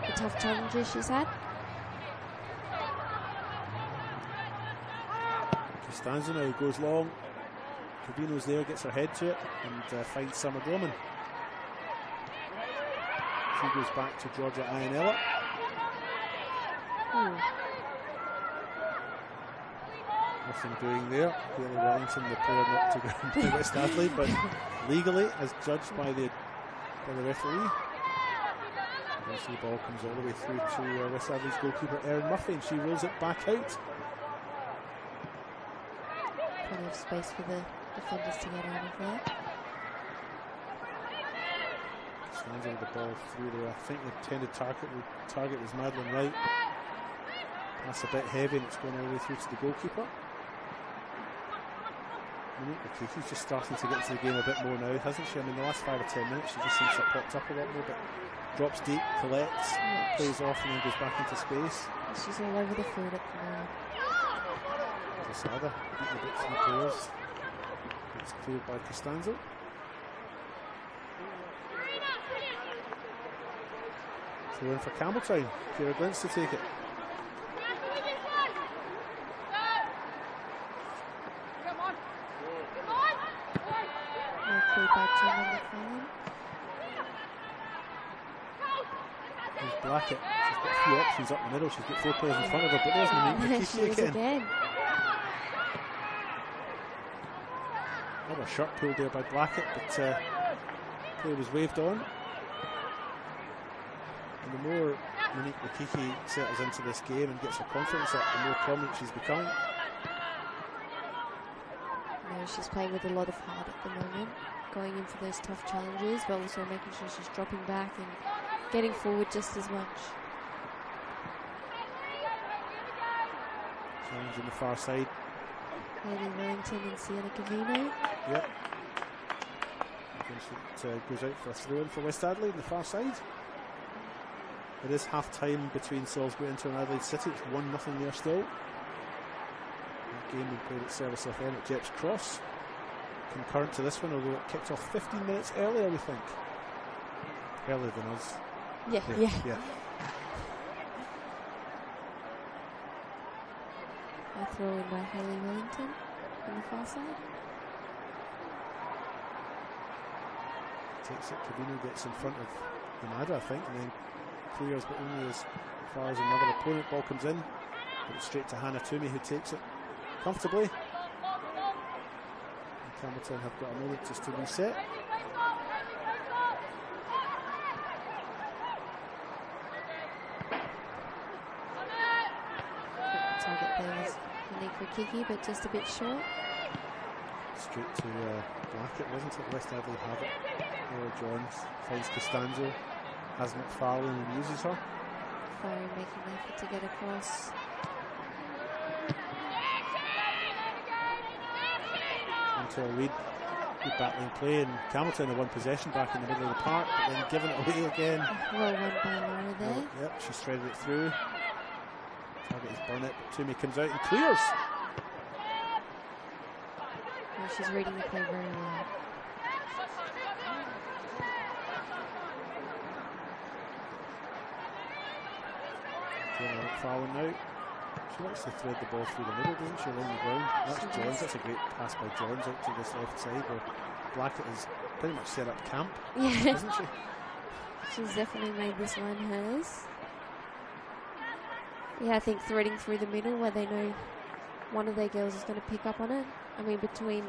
the tough challenges she's had. Costanza now goes long. Cavino's there, gets her head to it, and finds Summer Doman. She goes back to Georgia Ionella. Nothing doing there. Haley Wellington, the player not to go to West Adelaide, but legally, as judged by the referee. The ball comes all the way through to West Adelaide's goalkeeper Erin Murphy, and she rolls it back out. Plenty of space for the defenders to get out of there. Stands with the ball through there. I think the intended target was Madeline Wright. That's a bit heavy, and it's going all the way through to the goalkeeper. Monique Makiki's just starting to get into the game a bit more now, hasn't she? I mean, the last 5 or 10 minutes, she just seems to have popped up a lot more, but drops deep, collects, plays off, and then goes back into space. She's all over the field at the moment. Zasada beating a bit through players. It's cleared by Costanzo. Throw in for Campbelltown. Kira Glintz to take it. There's Blackett. She's got a few options up the middle. She's got 4 players in front of her, but there's Monique Makiki again. Another shot pulled there by Blackett, but play was waved on. And the more Monique Makiki settles into this game and gets her confidence up, the more prominent she's becoming. No, she's playing with a lot of heart at the moment, going in for those tough challenges, but also making sure she's dropping back and getting forward just as much. on the far side. Hayley Wellington and Sienna Cavino. Yep. It goes out for a throw-in for West Adelaide on the far side. It is half-time between Salisbury Inter and Adelaide City. It's 1-0 there still. That game being played at Service FM at Jeps Cross. Concurrent to this one, although it kicked off 15 minutes earlier, we think. Earlier than us. Yeah. A throw in by Hayley Wellington on the far side. Takes it, Cavino gets in front of Yamada, I think, and then clears, but only as far as another opponent. Ball comes in, but it's straight to Hannah Toomey, who takes it comfortably. And Campbelltown have got a moment just to reset. Target there was unique for Kiki, but just a bit short. Straight to Blackett, wasn't it? West Adelaide have it. Laura Johns finds Costanzo, has McFarlane and uses her. Fiery making an effort to get across. Into a lead battling play, and Campbelltown a one possession back in the middle of the park, but then giving it away again. Well run by Laura there. Yep, she threaded it through. Target is Burnett, but Toomey comes out and clears. Well, she's reading the play very well. McFarlane now. She likes to thread the ball through the middle, doesn't she, along the ground? That's Johns. That's a great pass by Johns out to this left side, where Blackett has pretty much set up camp, isn't she? She's definitely made this one hers. Yeah, I think threading through the middle where they know one of their girls is going to pick up on it. I mean, between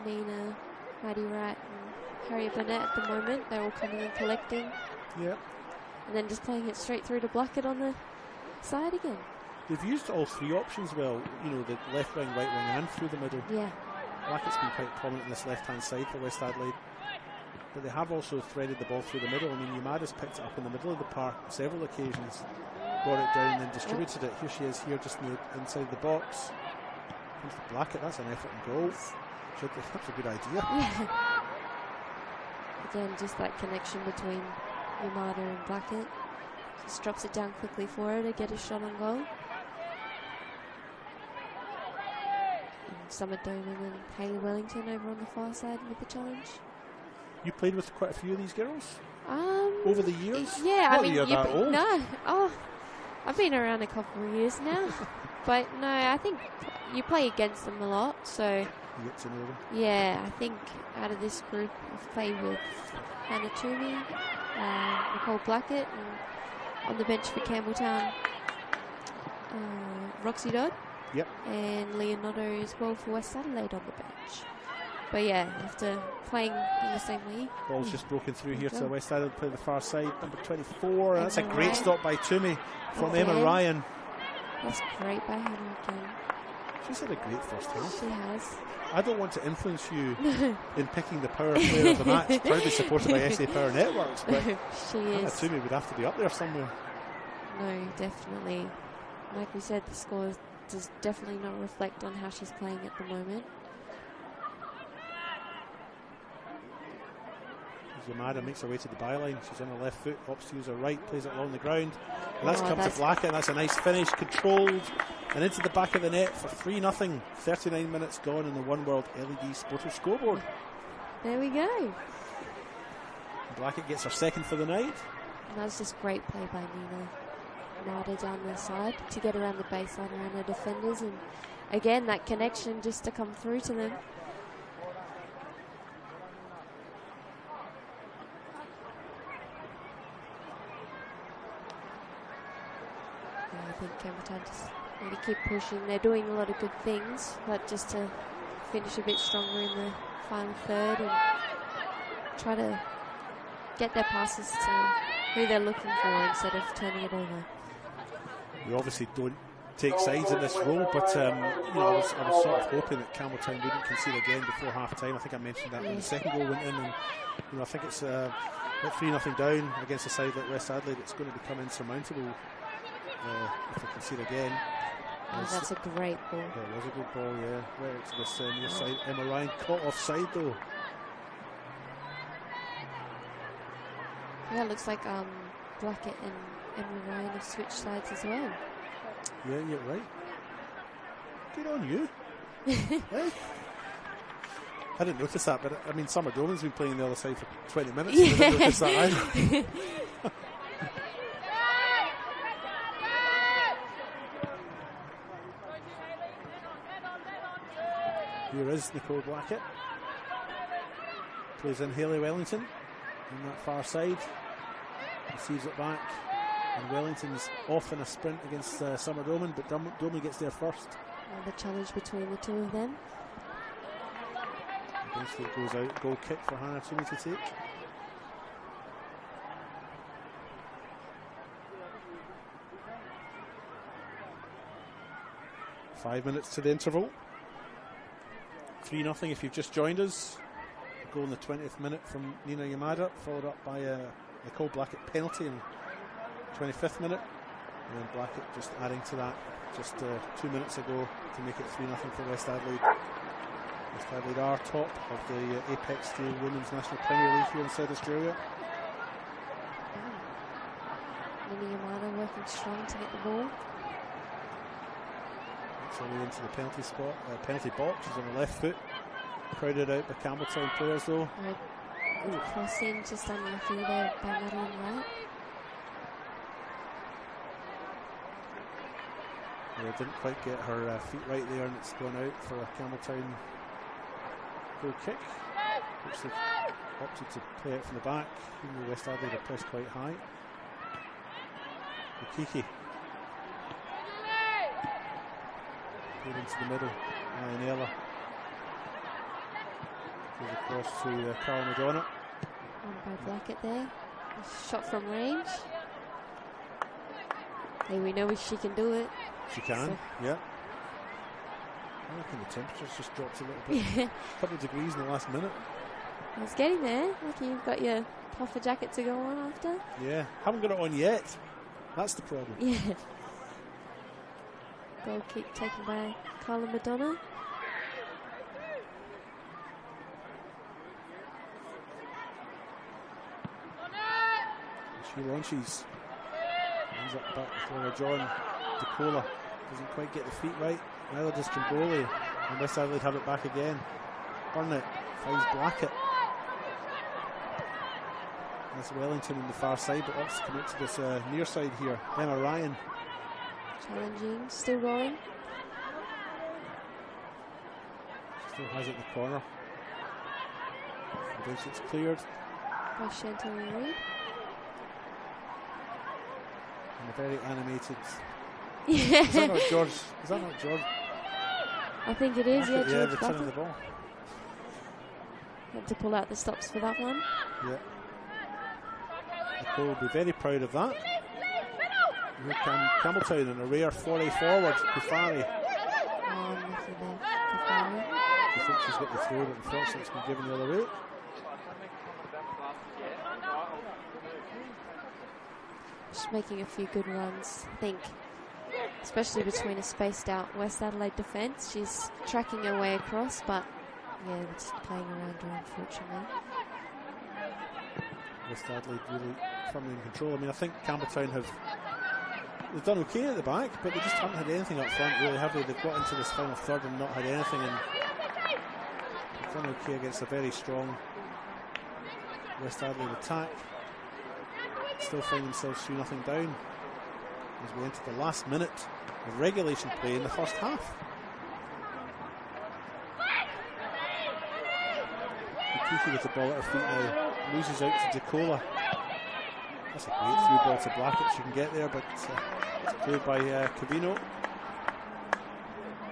Nina, Heidi Wright and Harriet Burnett at the moment, they're all coming and collecting. Yeah. And then just playing it straight through to Blackett on the side again. They've used all three options well, you know, the left wing, right wing and through the middle. Yeah. Blackett's been quite prominent in this left hand side for West Adelaide. But they have also threaded the ball through the middle. I mean, Yamada's picked it up in the middle of the park on several occasions, brought it down and then distributed it. Here she is here just inside the box. Comes to Blackett, that's an effort and goal. That's a good idea. Yeah. Again, just that connection between Yamada and Blackett. Just drops it down quickly for her to get a shot on goal. And Summer Doman and Hayley Wellington over on the far side with the challenge. You played with quite a few of these girls? Over the years? Yeah, Not I mean, you're that old. No. Oh, I've been around a couple of years now. But no, I think you play against them a lot, so you get to know them. Yeah, I think out of this group I've played with Hannah Toomey, Nicole Blackett, and on the bench for Campbelltown, Roxy Dodd. Yep. And Leonardo as well for West Adelaide on the bench. But yeah, after playing in the same league. Ball's just broken through here to West Adelaide, play the far side, number 24. That's a great stop by Toomey from Emma Ryan. That's great by Hannah again. She's had a great first half. She has. I don't want to influence you in picking the power player of the match, proudly supported by SA Power Networks, but she is. Toomey would have to be up there somewhere. No, definitely. Like we said, the score does definitely not reflect on how she's playing at the moment. Yamada makes her way to the byline. She's on her left foot, opts to use her right, plays it along the ground. And that's come to Blackett, and that's a nice finish, controlled, and into the back of the net for 3-0. 39 minutes gone in the One World LED Sporter scoreboard. There we go. And Blackett gets her second for the night. And that's just great play by Nina Yamada down the side to get around the baseline, around her defenders, and again, that connection just to come through to them. I think Campbelltown just need to keep pushing. They're doing a lot of good things, but just to finish a bit stronger in the final third and try to get their passes to who they're looking for instead of turning it over. We obviously don't take sides in this role, but you know, I was sort of hoping that Campbelltown wouldn't concede again before half time. I think I mentioned that when the second goal went in, and you know, I think it's 3-0 down against a side like West Adelaide. It's going to become insurmountable if they concede again. Oh, that's a great ball. That was a good ball, yeah. Right out to this near side. Emma Ryan caught offside though. Yeah, it looks like Blackett and Emma Ryan have switched sides as well. Yeah, you're right. Good on you. Hey. I didn't notice that, but I mean, Summer Doman's been playing the other side for 20 minutes. Yeah. I didn't notice that either. Here is Nicole Blackett. Plays in Hayley Wellington on that far side. Receives it back. And Wellington's off in a sprint against Summer Doman, but Doman gets there first. And the challenge between the two of them. Eventually it goes out. Goal kick for Hannah Toomey to take. Five minutes to the interval. 3-0 if you've just joined us. A goal in the 20th minute from Nina Yamada, followed up by a Nicole Blackett penalty in 25th minute. And then Blackett just adding to that just 2 minutes ago to make it 3-0 for West Adelaide. West Adelaide are top of the Apex Steel Women's National Premier League here in South Australia. Nina Yamada working strong to get the ball. It's only into the penalty spot, penalty box. She's on the left foot. Crowded out by Campbelltown players though. Crossing just unlucky there by Madeline Wright. Yeah, didn't quite get her feet right there, and it's gone out for a Campbelltown goal kick, which they've opted to play out from the back. Even though West Adelaide are pressed quite high. Kiki. Played into the middle. Lionella. Goes across to Carl Madonna. On by Blackett there. A shot from range. Hey, we know she can do it. She can, so. Yeah. I reckon the temperature's just dropped a little bit. A couple of degrees in the last minute. It's getting there. Like you've got your puffer jacket to go on after. Yeah, haven't got it on yet. That's the problem. Yeah. Goal kick taken by Carla Madonna. She launches. Ends up back for John DeCola. Doesn't quite get the feet right. Neither does Kimboli. And West Adelaide have it back again. Burnett finds Blackett. That's Wellington on the far side, but opts to come out to this near side here. Emma Ryan. Challenging, still going. Still has it in the corner. I think it's cleared. By Chantal Reid. And a very animated. Yeah. Is that not George? Is that not George? I think it is, yeah, George returning the ball. Had to pull out the stops for that one. Yeah. Nicole will be very proud of that. Here comes Campbelltown in a rare 40 forward. Kufari. Oh, nothing there. Kufari. I think she's got the throw, but unfortunately it's been given the other way. She's making a few good runs, I think. Especially between a spaced out West Adelaide defence. She's tracking her way across, but yeah, it's playing around her, unfortunately. West Adelaide really firmly in control. I mean, I think Campbelltown they've done okay at the back, but they just haven't had anything up front, really, have they? They've got into this final third and not had anything, and they've done okay against a very strong West Adelaide attack. Still find themselves 3-0 down as we enter the last minute of regulation play in the first half. Kiki with the ball at her feet now, loses out to DeCola. That's a great through ball to Blackett. She can get there, but it's cleared by Cavino. I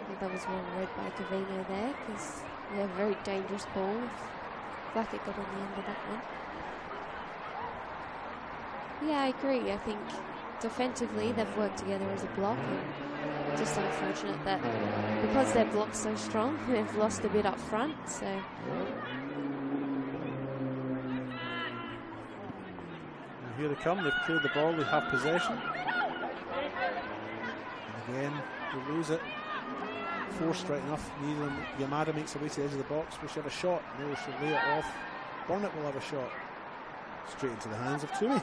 think that was well read by Cavino there, because yeah, very dangerous ball. Blackett got on the end of that one. Yeah, I agree. I think defensively they've worked together as a block, and just unfortunate that because their block's so strong, they've lost a bit up front. So. And here they come. They've cleared the ball. They have possession. And again, They lose it. Forced right enough. Neither Yamada makes her way to the edge of the box. Will she have a shot? No, she'll lay it off. Burnett will have a shot. Straight into the hands of Toomey.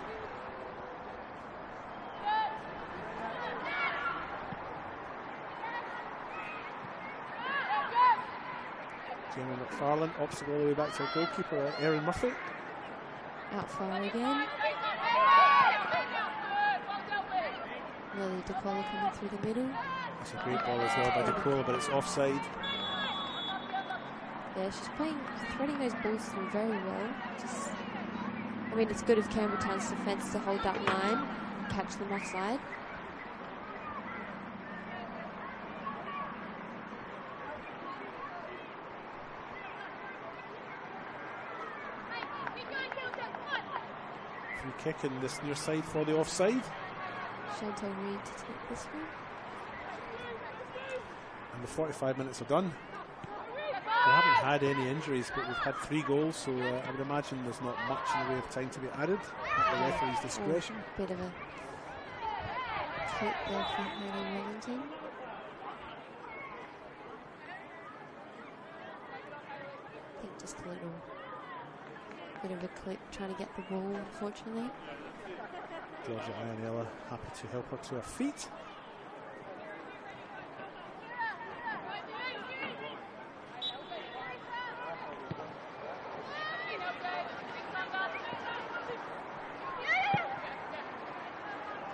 Gemma McFarlane opts all the way back to her goalkeeper, Erin Murphy. Out far again. Lily DeCola coming through the middle. It's a great ball as well by DeCola, but it's offside. Yeah, she's threading those balls through very well. I mean, it's good of Campbelltown's defence to hold that line and catch them offside. Free kick in this near side for the offside. Chantal Reid to take this one. And the 45 minutes are done. We haven't had any injuries, but we've had 3 goals, so I would imagine there's not much in the way of time to be added at the referee's discretion. Bit of a clip there for Hannah Wellington. I think just a little bit of a clip trying to get the ball, unfortunately. Georgia Ionella happy to help her to her feet.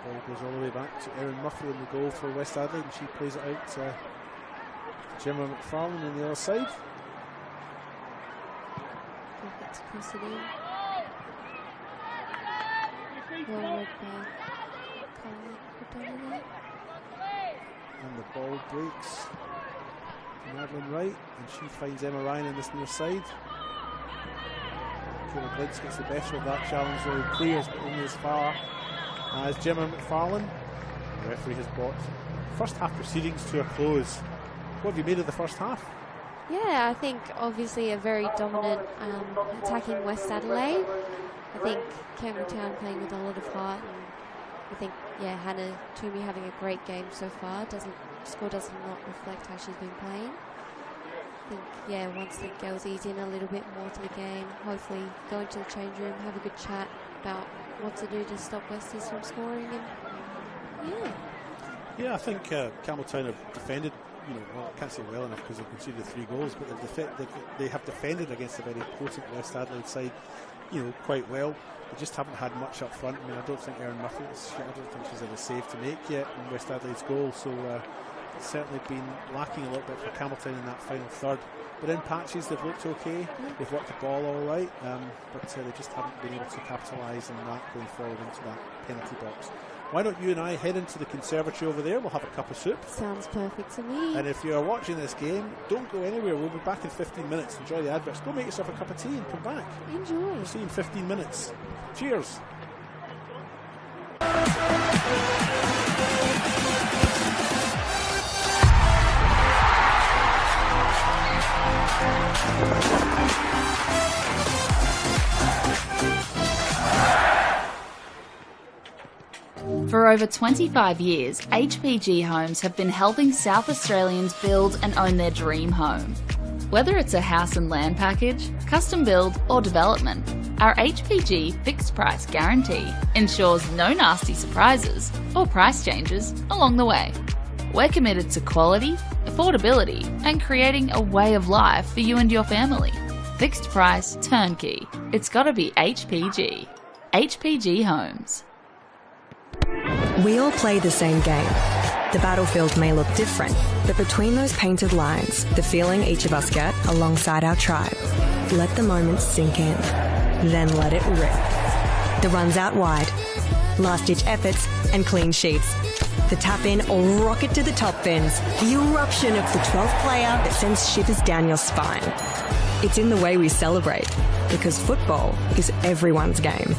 Ball goes all the way back to Erin Murphy in the goal for West Adelaide, and she plays it out to Gemma McFarlane on the other side. Perfect cross it in. Well read by Colin. And the ball breaks to Madeline Wright, and she finds Emma Ryan in this near side. Kayla Blitz gets the better of that challenge, though clears, but only as far as Gemma McFarlane. The referee has brought first half proceedings to a close. What have you made of the first half? Yeah, I think obviously a very dominant attacking West Adelaide. I think Campbelltown playing with a lot of heart, and I think, yeah, Hannah Toomey having a great game so far. Score does not reflect how she's been playing. I think, yeah, once the girls ease in a little bit more to the game, hopefully go into the change room, have a good chat about what to do to stop Westies from scoring, and yeah, I think Campbelltown have defended, well, I can't say well enough because they've conceded 3 goals, but they have defended against a very potent West Adelaide side, quite well. They just haven't had much up front. I mean, I don't think Erin Murphy, I don't think she's had a save to make yet in West Adelaide's goal, so it's certainly been lacking a little bit for Campbelltown in that final third. But in patches they've looked okay, they've worked the ball all right, but they just haven't been able to capitalise on that going forward into that penalty box. Why don't you and I head into the conservatory over there? We'll have a cup of soup. sounds perfect to me. And if you're watching this game, don't go anywhere. We'll be back in 15 minutes. Enjoy the adverts. Go make yourself a cup of tea and come back. Enjoy. We'll see you in 15 minutes. Cheers. For over 25 years, HPG Homes have been helping South Australians build and own their dream home. Whether it's a house and land package, custom build or development, our HPG fixed price guarantee ensures no nasty surprises or price changes along the way. We're committed to quality, affordability and creating a way of life for you and your family. Fixed price turnkey. It's gotta be HPG. HPG Homes. We all play the same game. The battlefield may look different, but between those painted lines, the feeling each of us get alongside our tribe. Let the moment sink in, then let it rip. The runs out wide, last-ditch efforts and clean sheets. The tap-in or rocket to the top bins. The eruption of the 12th player that sends shivers down your spine. It's in the way we celebrate, because football is everyone's game.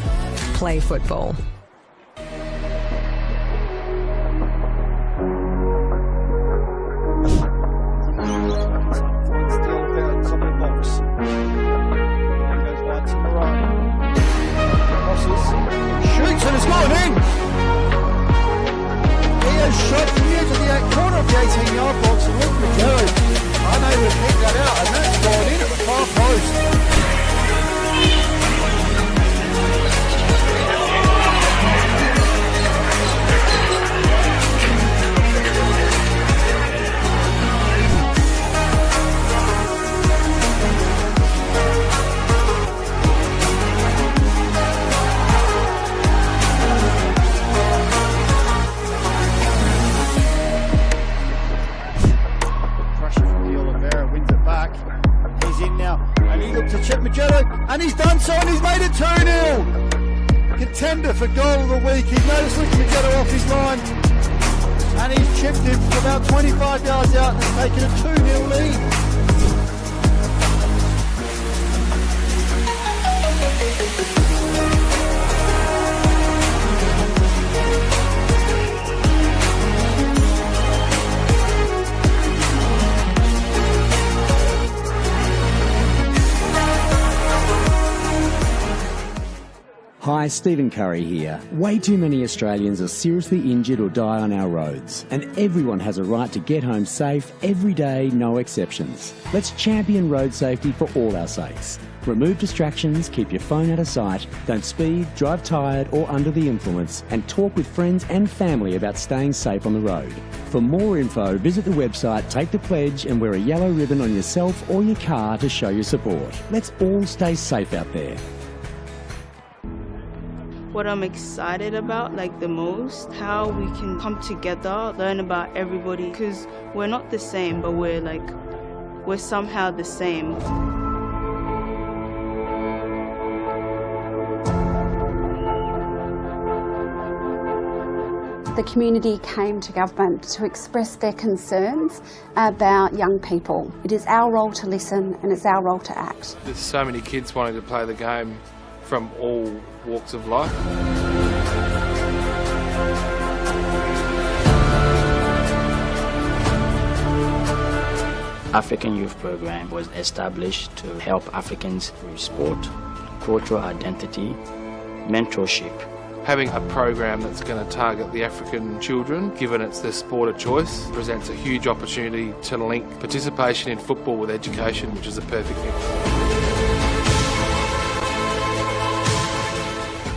Play football. Shoots and it's gone in! Ian shot from near to the that corner of the 18-yard box, and look at Joe. Unable to pick that out, and that's gone in at the far post. To Chip Magello, and he's done so, and he's made it 2-0. Contender for goal of the week. He's noticed Ricky Magello off his line, and he's chipped him from about 25 yards out and has taken a 2-0 lead. Hi, Stephen Curry here. Way too many Australians are seriously injured or die on our roads, and everyone has a right to get home safe every day, no exceptions. Let's champion road safety for all our sakes. Remove distractions, keep your phone out of sight, don't speed, drive tired or under the influence, and talk with friends and family about staying safe on the road. For more info, visit the website, take the pledge and wear a yellow ribbon on yourself or your car to show your support. Let's all stay safe out there. What I'm excited about, like the most, how we can come together, learn about everybody, because we're not the same, but we're somehow the same. The community came to government to express their concerns about young people. It is our role to listen and it's our role to act. There's so many kids wanting to play the game from all walks of life. African Youth Program was established to help Africans through sport, cultural identity, mentorship. Having a program that's going to target the African children, given it's their sport of choice, presents a huge opportunity to link participation in football with education, which is a perfect thing.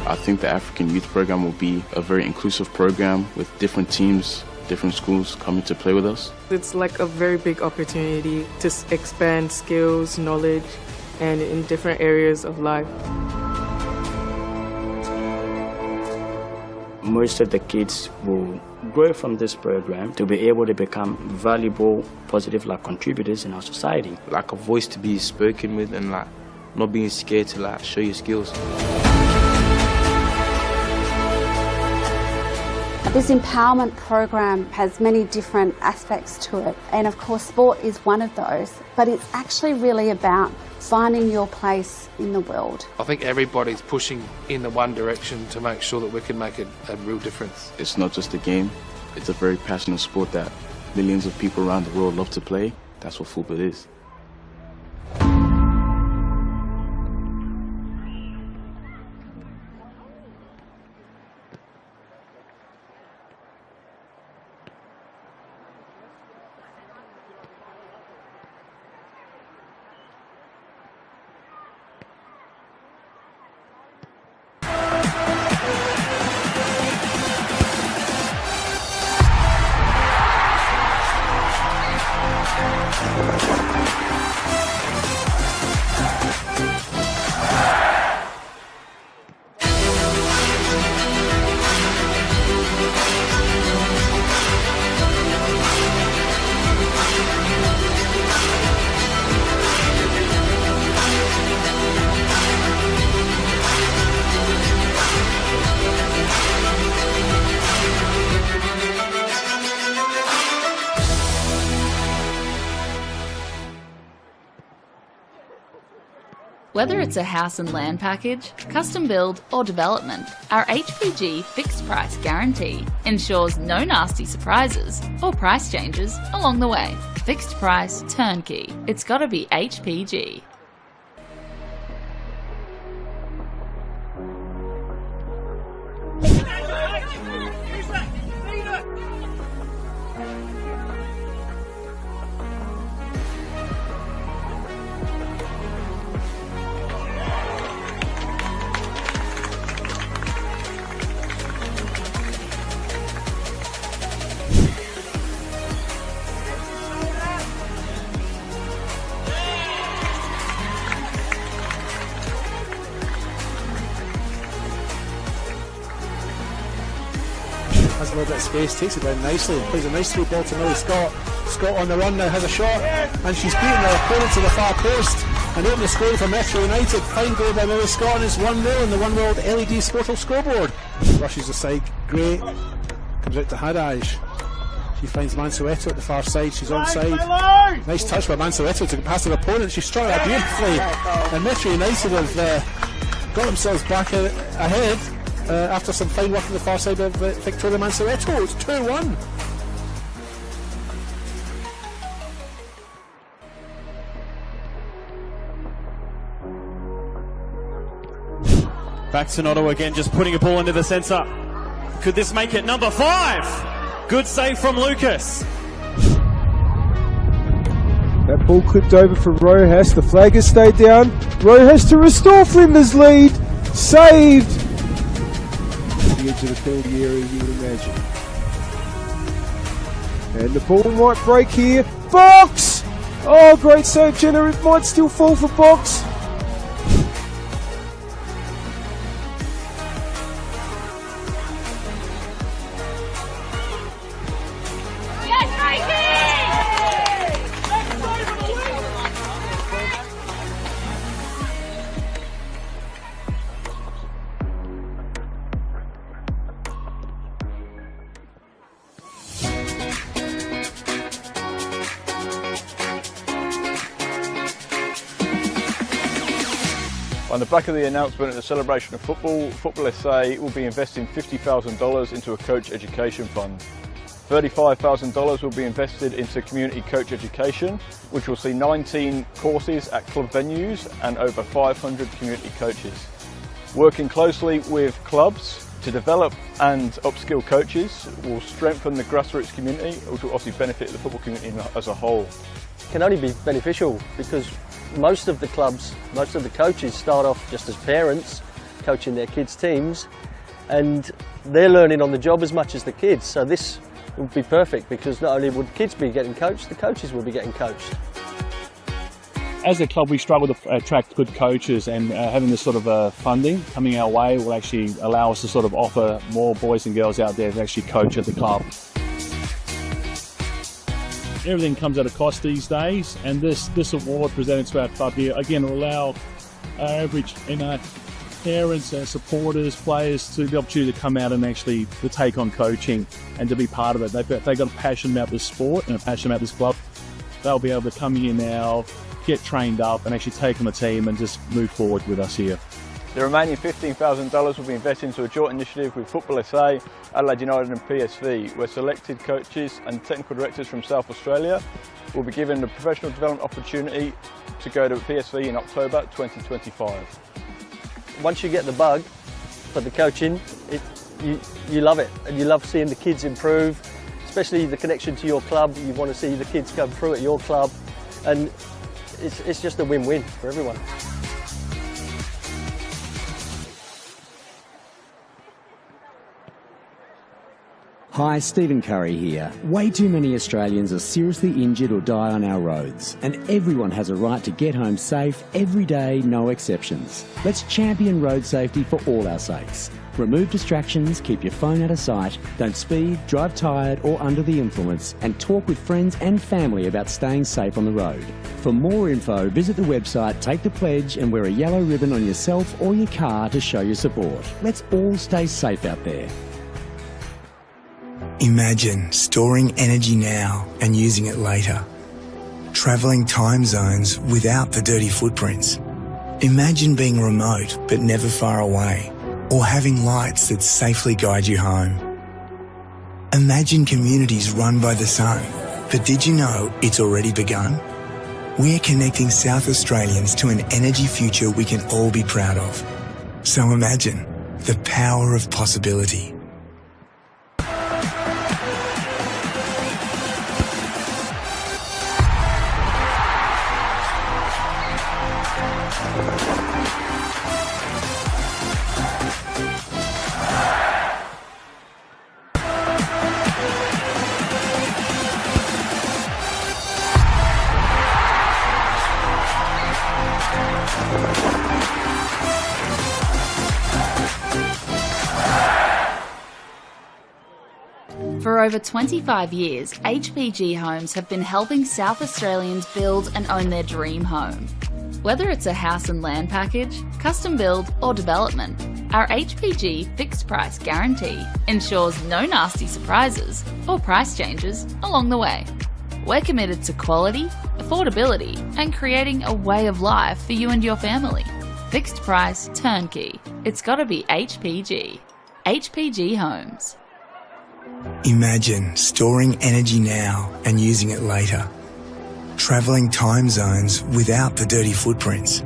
I think the African Youth Program will be a very inclusive program with different teams, different schools coming to play with us. It's like a very big opportunity to expand skills, knowledge, and in different areas of life. Most of the kids will grow from this program to be able to become valuable, positive contributors in our society. Like a voice to be spoken with and not being scared to show your skills. This empowerment program has many different aspects to it, and of course sport is one of those, but it's actually really about finding your place in the world. I think everybody's pushing in the one direction to make sure that we can make a real difference. It's not just a game, it's a very passionate sport that millions of people around the world love to play. That's what football is. Whether it's a house and land package, custom build or development, our HPG fixed price guarantee ensures no nasty surprises or price changes along the way. Fixed price turnkey. It's gotta be HPG. has a little bit of space, takes it down nicely, and plays a nice through ball to Millie Scott. Scott on the run now, has a shot, and she's beaten her opponent to the far post and opened the scoring for Metro United. Fine goal by Millie Scott, and it's 1-0 on the One World LED Sportal scoreboard. Rushes aside, great, comes out to Hadaj. She finds Mansueto at the far side, she's onside. Nice touch by Mansueto to pass her opponent, she struck that beautifully, and Metro United have got themselves back ahead after some fine work on the far side of Victoria Mansueto. It's 2-1. Back to Noto again, just putting a ball into the centre. Could this make it? Number 5! Good save from Lucas. That ball clipped over for Rojas. The flag has stayed down. Rojas to restore Flinders' lead. Saved. The edge of the penalty area, you would imagine. And the ball might break here. Box! Oh, great save, Jenna. It might still fall for Box. On the back of the announcement at the celebration of football, NPLSA will be investing $50,000 into a coach education fund. $35,000 will be invested into community coach education, which will see 19 courses at club venues and over 500 community coaches. Working closely with clubs to develop and upskill coaches will strengthen the grassroots community, which will obviously benefit the football community as a whole. It can only be beneficial because most of the clubs, most of the coaches start off just as parents coaching their kids' teams, and they're learning on the job as much as the kids. So this would be perfect because not only would kids be getting coached, the coaches will be getting coached. As a club, we struggle to attract good coaches, and having this sort of funding coming our way will actually allow us to sort of offer more boys and girls out there to actually coach at the club. Everything comes at a cost these days, and this award presented to our club here again will allow our average parents, supporters, players to the opportunity to come out and actually to take on coaching and to be part of it. They've got a passion about this sport and a passion about this club. They'll be able to come here now, get trained up, and actually take on the team and just move forward with us here. The remaining $15,000 will be invested into a joint initiative with NPLSA, Adelaide United and PSV, where selected coaches and technical directors from South Australia will be given a professional development opportunity to go to PSV in October 2025. Once you get the bug for the coaching, you love it, and you love seeing the kids improve, especially the connection to your club. You want to see the kids come through at your club, and it's just a win-win for everyone. Hi, Stephen Curry here. Way too many Australians are seriously injured or die on our roads, and everyone has a right to get home safe every day, no exceptions. Let's champion road safety for all our sakes. Remove distractions, keep your phone out of sight, don't speed, drive tired or under the influence, and talk with friends and family about staying safe on the road. For more info, visit the website, take the pledge and wear a yellow ribbon on yourself or your car to show your support. Let's all stay safe out there. Imagine storing energy now and using it later. Travelling time zones without the dirty footprints. Imagine being remote but never far away, or having lights that safely guide you home. Imagine communities run by the sun, but did you know it's already begun? We're connecting South Australians to an energy future we can all be proud of. So imagine the power of possibility. For over 25 years, HPG Homes have been helping South Australians build and own their dream home. Whether it's a house and land package, custom build or development, our HPG fixed price guarantee ensures no nasty surprises or price changes along the way. We're committed to quality, affordability and creating a way of life for you and your family. Fixed price, turnkey. It's gotta be HPG. HPG Homes. Imagine storing energy now and using it later. Travelling time zones without the dirty footprints.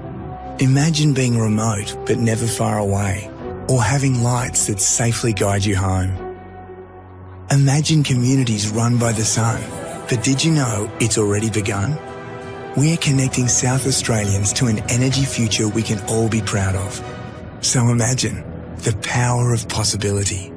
Imagine being remote but never far away, or having lights that safely guide you home. Imagine communities run by the sun, but did you know it's already begun? We're connecting South Australians to an energy future we can all be proud of. So imagine the power of possibility.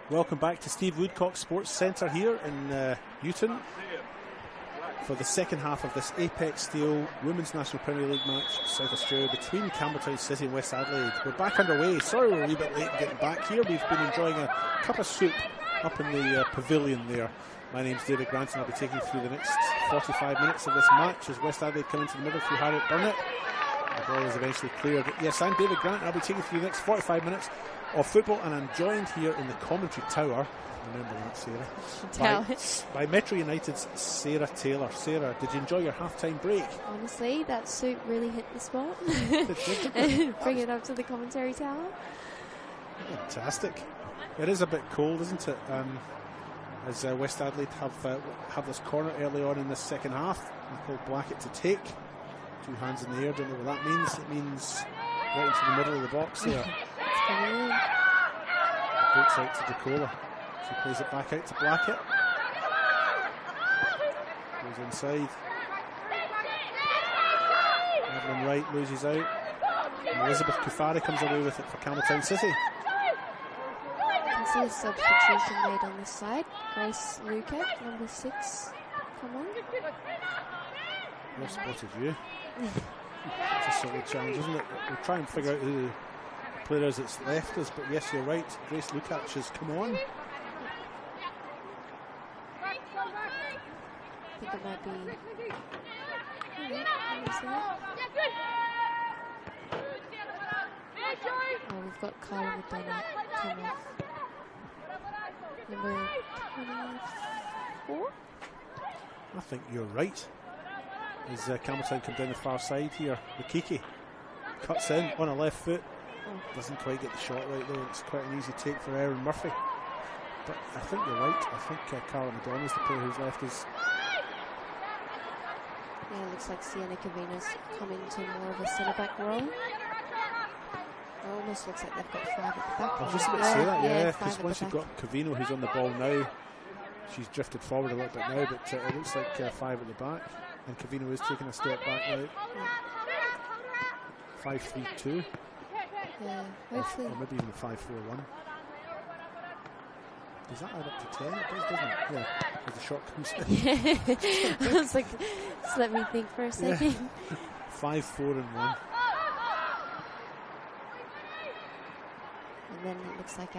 Welcome back to Steve Woodcock Sports Centre here in Newton for the second half of this Apex Steel Women's National Premier League match, South Australia, between Campbelltown City and West Adelaide. We're back underway. Sorry we're a wee bit late getting back here. We've been enjoying a cup of soup up in the pavilion there. My name's David Grant and I'll be taking you through the next 45 minutes of this match as West Adelaide come into the middle through Harriet Burnett. The ball is eventually cleared. Yes, I'm David Grant. I'll be taking you through the next 45 minutes of football, and I'm joined here in the commentary tower. Remember that, Sarah? By Metro United's Sarah Taylor. Sarah, did you enjoy your half-time break? Honestly, that suit really hit the spot. Bring it up to the commentary tower. Fantastic. It is a bit cold, isn't it? As West Adelaide have this corner early on in the second half. Nicole Blackett to take. 2 hands in the air, don't know what that means. It means right into the middle of the box there. It's coming in. Breaks out to DeCola. She plays it back out to Blackett. Goes inside. Evelyn Wright loses out. And Elizabeth Kufari comes away with it for Campbelltown City. You can see a substitution made on this side. Grace Luca, number 6. Come on. Well spotted you. It's a solid challenge, isn't it? We'll try and figure out who the player is that's left us, but yes, you're right. Grace Lukac has come on. I think it might be. Oh, we've got Carla McDonough come off. Number 24? I think you're right. As Campbelltown come down the far side here, Rukiki cuts in on a left foot. Doesn't quite get the shot right though. It's quite an easy take for Erin Murphy. But I think you're right. I think Carla McDonough is the player who's left us. Yeah, it looks like Sienna Cavina's come into more of a centre back role. It almost looks like they've got 5 at the back. I was just about to say that, yeah, because once you've got Cavino who's on the ball now, she's drifted forward a little bit now, but it looks like 5 at the back. And Cavino is taking a step back now. 5-3-2. Yeah, hopefully. Or maybe even 5-4-1. Does that add up to 10? It does, doesn't it? Yeah, as the shot comes in. Yeah. I was like, just let me think for a second. Yeah. 5-4-1. And then it looks like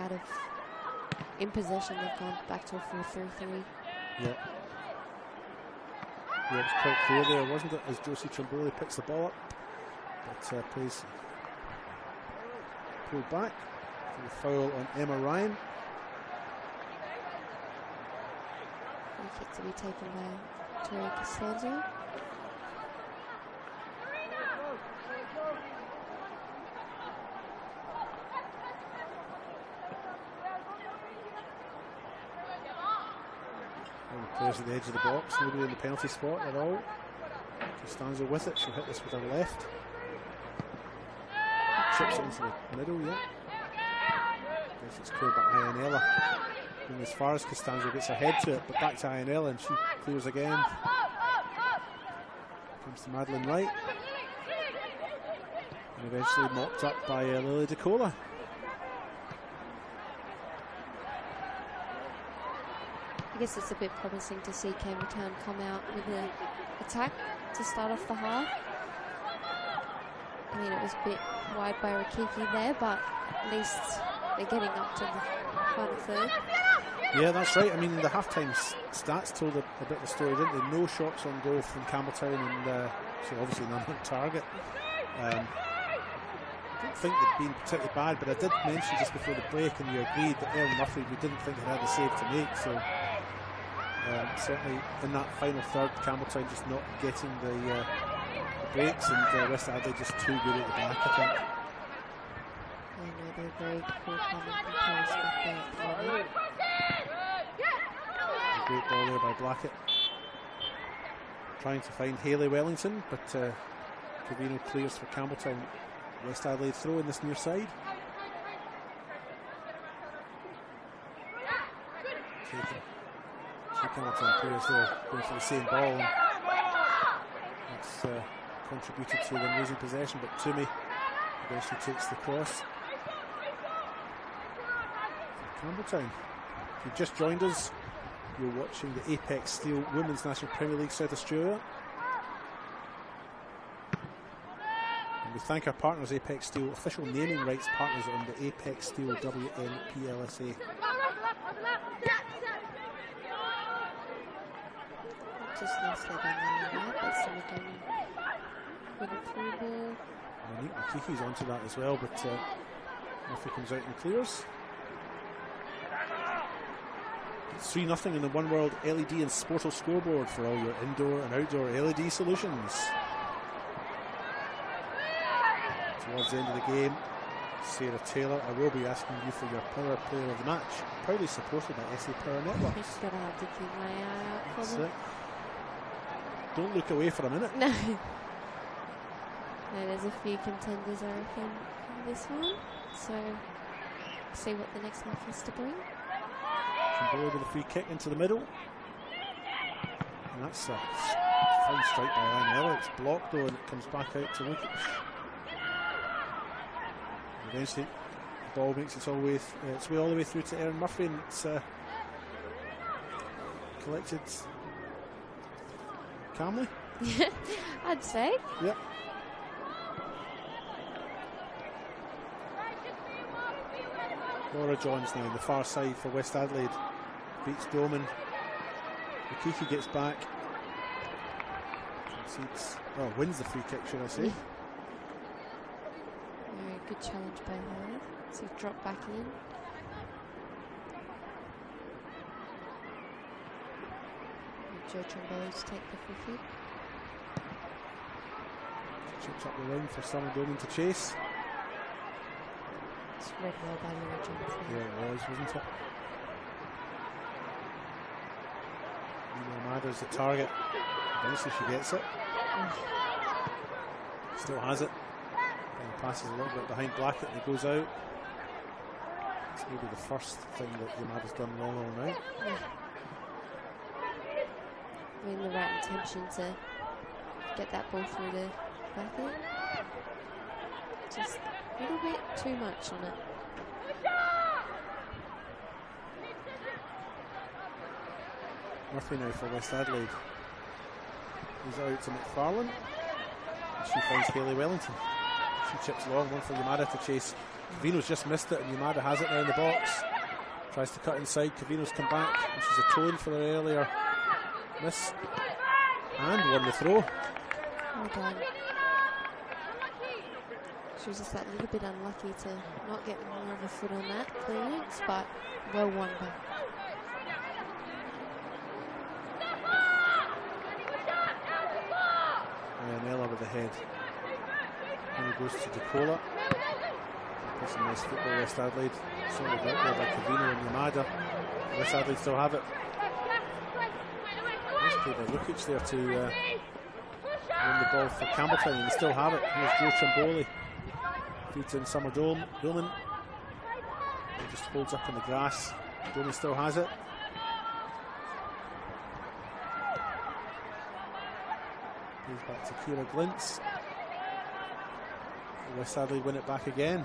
in possession, they've gone back to a 4-3-3. Yeah. Yeah, it was quite clear there, wasn't it, as Josie Trimboli picks the ball up. But plays pulled back for the foul on Emma Ryan. Free kick to be taken by Tori Costanzo. Players at the edge of the box, nobody in the penalty spot at all. Costanzo with it, she'll hit this with her left. Chips it into the middle, yeah. Guess it's cleared by Ianella. Going as far as Costanzo gets her head to it, but back to Ianella and she clears again. Comes to Madeline Wright. And eventually mopped up by Lily DeCola. I guess it's a bit promising to see Campbelltown come out with an attack to start off the half. I mean, it was a bit wide by Rukiki there, but at least they're getting up to the final third. Yeah, that's right. I mean, the halftime stats told a bit of the story, didn't they? No shots on goal from Campbelltown, and so obviously none on target. I don't think they'd been particularly bad, but I did mention just before the break, and you agreed that Erin Murphy, we didn't think had a save to make, so certainly in that final third, Campbelltown just not getting the breaks, and West Adelaide just too good at the back, I think. I know they're very cool, calm and composed with their A great ball there by Blackett. Trying to find Hayley Wellington, but Cavino clears for Campbelltown. West Adelaide throw in this near side. Two Campbelltown players there going for the same ball. And that's contributed to them losing possession, but Toomey eventually takes the cross. Campbelltown. If you've just joined us, you're watching the Apex Steel Women's National Premier League South Australia. And we thank our partners, Apex Steel, official naming rights partners on the Apex Steel NPLSA. Just nicely done there, but some of them with a through ball. Makiki's onto that as well, but Murphy comes out and clears. It's 3-0 in the One World LED and Sportal scoreboard for all your indoor and outdoor LED solutions. Towards the end of the game, Sarah Taylor, I will be asking you for your Power Player of the Match, proudly supported by SA Power Networks. I'm just going to have to keep my eye out for That's them. it. Don't look away for a minute. No. No, there's a few contenders, I reckon, in this one. So, see what the next half has to bring. Campbell with a free kick into the middle. And that's a fine strike by Anella. It's blocked though, and it comes back out to Lukic. Eventually, the ball makes its way all the way through to Erin Murphy, and it's collected calmly. I'd say. Yep. Laura Johns now on the far side for West Adelaide. Beats Doman. Makiki gets back. Concedes. Oh, wins the free kick, should I say. Very good challenge by her. So drop back in. Joe Trumbo to take the free kick. Chips up the line for Summer Doman to chase. It's read well by Laura Jones. Yeah, it was, wasn't it? Mada's the target. Eventually she gets it. Still has it. And passes a little bit behind Blackett and it goes out. It's maybe the first thing that Yamada's done wrong all night. Yeah. I mean, the right intention to get that ball through the bucket. Just a little bit too much on it. Murphy now for West Adelaide. He's out to McFarlane. She finds Hayley Wellington. She chips long, one for Yamada to chase. Cavino's just missed it, and Yamada has it now in the box. Tries to cut inside. Cavino's come back, and she's atoned for her earlier miss. And won the throw. Well done. She was just that little bit unlucky to not get more of a foot on that clearance, but well won back. Ionella with the head. And it goes to DeCola. That's a nice football, West Adelaide. Sorted out there by Cavino and Yamada. West Adelaide still have it. Nice play by Lukic there to win the ball for Campbelltown, and they still have it. Here's Joe Tramboli. Feeds in Summer Doman. He just holds up in the grass. Doman still has it. Goes back to Kira Glintz. West Adelaide win it back again.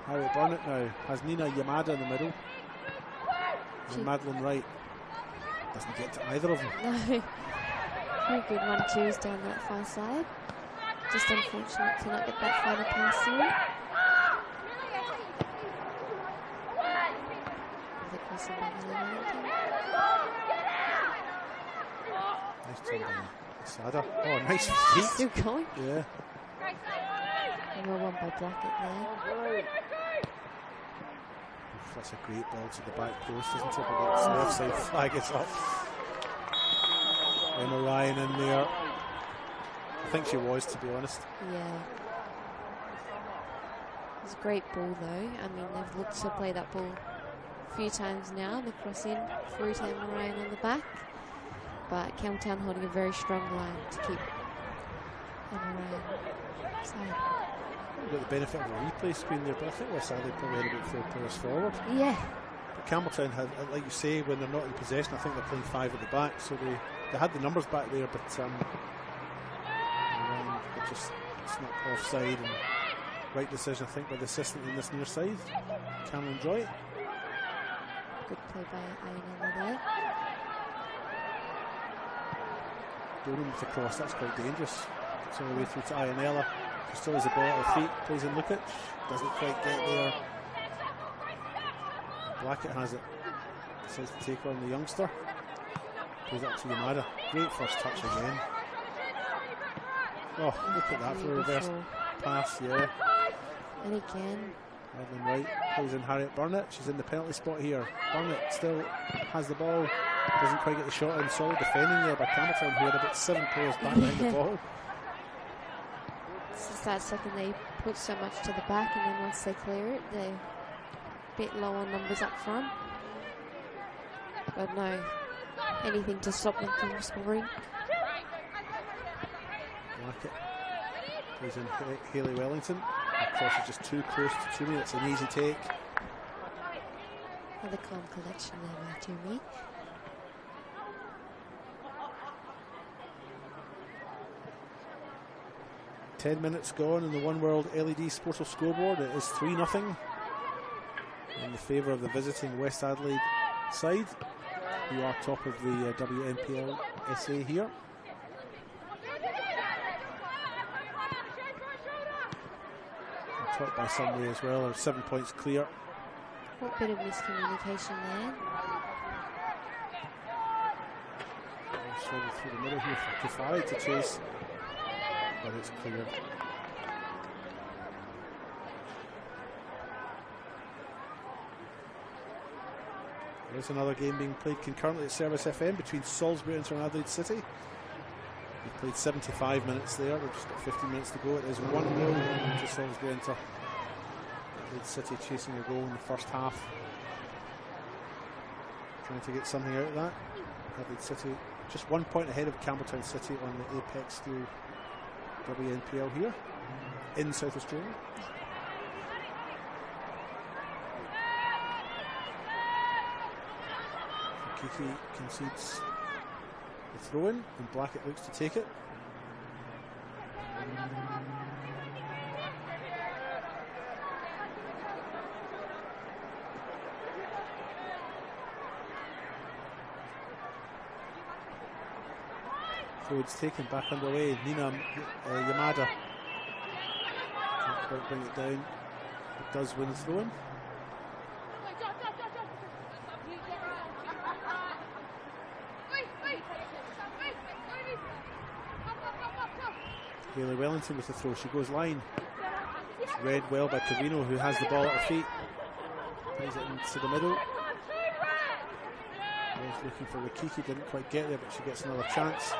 Harriet Burnett now has Nina Yamada in the middle. And Madeline Wright doesn't get to either of them. No. Very good 1-2s down that far side. Just unfortunate to not get that final pass through. Nice turn by Sada. Oh, nice feet. Still going. Yeah. And well won by Blackett there. That's a great ball to the back post, isn't it? But it's the offside flag is up. Emma Ryan in there. I think she was, to be honest. Yeah. It's a great ball though. I mean, they've looked to play that ball a few times now. The cross in through to Emma Ryan on the back. But Campbelltown holding a very strong line to keep Emma Ryan side. Got the benefit of a replay screen there, but I think West Adelaide probably had about 4 players forward. Yeah. But Campbelltown had, like you say, when they're not in possession, I think they're playing 5 at the back, so they had the numbers back there, but just snapped offside, and right decision I think by the assistant in this near side. Cameron Joy. Good play by Ionella there. Dolan with the cross, that's quite dangerous. It's all the way through to Ionella. She still has the ball at her feet, plays in Lukic, doesn't quite get there. Blackett has it, decides to take on the youngster. Plays up to Yamada. Great first touch again. Oh, look at that for a reverse. pass, yeah. And again. Madeline Wright plays in Harriet Burnett. She's in the penalty spot here. Burnett still has the ball. Doesn't quite get the shot in. Solid defending there by Campbelltown, who had about 7 players back behind the ball. It's just that second they put so much to the back, and then once they clear it, they're a bit low on numbers up front. But no, anything to stop them from scoring. Blackett plays in Hayley Wellington. The cross is just too close to Toomey. It's an easy take. Another calm collection there by Toomey. Ten minutes gone in the One World LED Sportal scoreboard. It is 3-0 in the favour of the visiting West Adelaide side, who are top of the WNPLSA here. Top by some way as well, or 7 points clear. What bit of miscommunication there. Struggle through the middle here for Kafari to chase, but it's clear. There's another game being played concurrently at Service FM between Salisbury and Adelaide City. We've played 75 minutes there. We've just got 15 minutes to go. It is 1-0 to Salisbury Inter. Adelaide City chasing a goal in the first half. Trying to get something out of that. Adelaide City just 1 point ahead of Campbelltown City on the Apex Steel WNPL here in South Australia. Kiki concedes the throw-in, and Blackett looks to take it. Throw-in's taken, back underway. Nina Yamada can't quite bring it down. It does win the throw-in. Hayley Wellington with the throw. She goes line. It's read well by Cavino, who has the ball at her feet. Plays it into the middle. Was looking for Rakiki, didn't quite get there, but she gets another chance.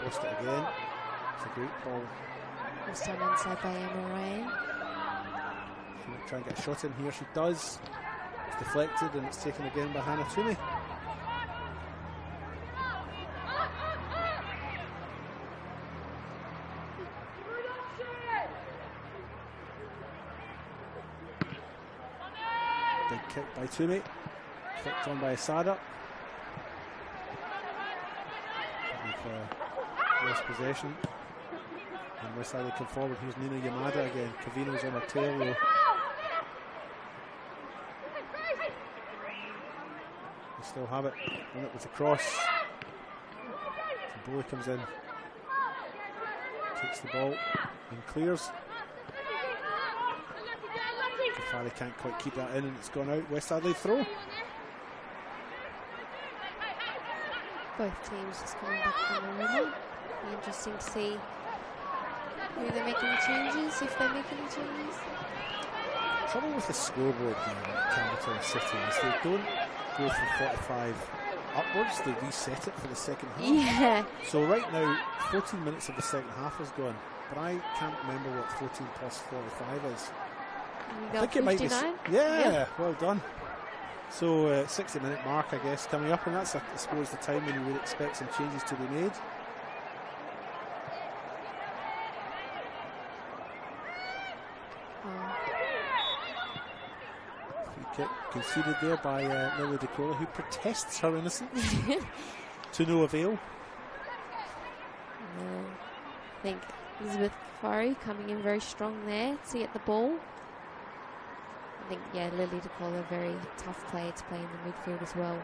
Lost it again. It's a great ball. This time inside by Emma Ryan. She'll try and get a shot in here. She does. It's deflected and it's taken again by Hannah Toomey. Big kick by Toomey. Flicked on by Asada. Lost possession. And West Adelaide come forward. Here's Nina Yamada again. Cavino's on her tail though. They still have it. On it with the cross. Bully comes in. Takes the ball and clears. Kafari can't quite keep that in and it's gone out. West Adelaide throw. Both teams just coming back from the river. Be interesting to see who they're making the changes, if they're making the changes. Trouble with the scoreboard here at Campbelltown City is they don't go from 45 upwards, they reset it for the second half. Yeah. So right now, 14 minutes of the second half is gone, but I can't remember what 14 plus 45 is. I think it might be. Yeah, well done. So 60-minute mark, I guess, coming up, and that's, I suppose, the time when you would expect some changes to be made. Free kick conceded there by Lily DeCola, who protests her innocence to no avail. I think Elizabeth Kafari coming in very strong there to get the ball. I think, yeah, Lily DeCola, very tough player to play in the midfield as well.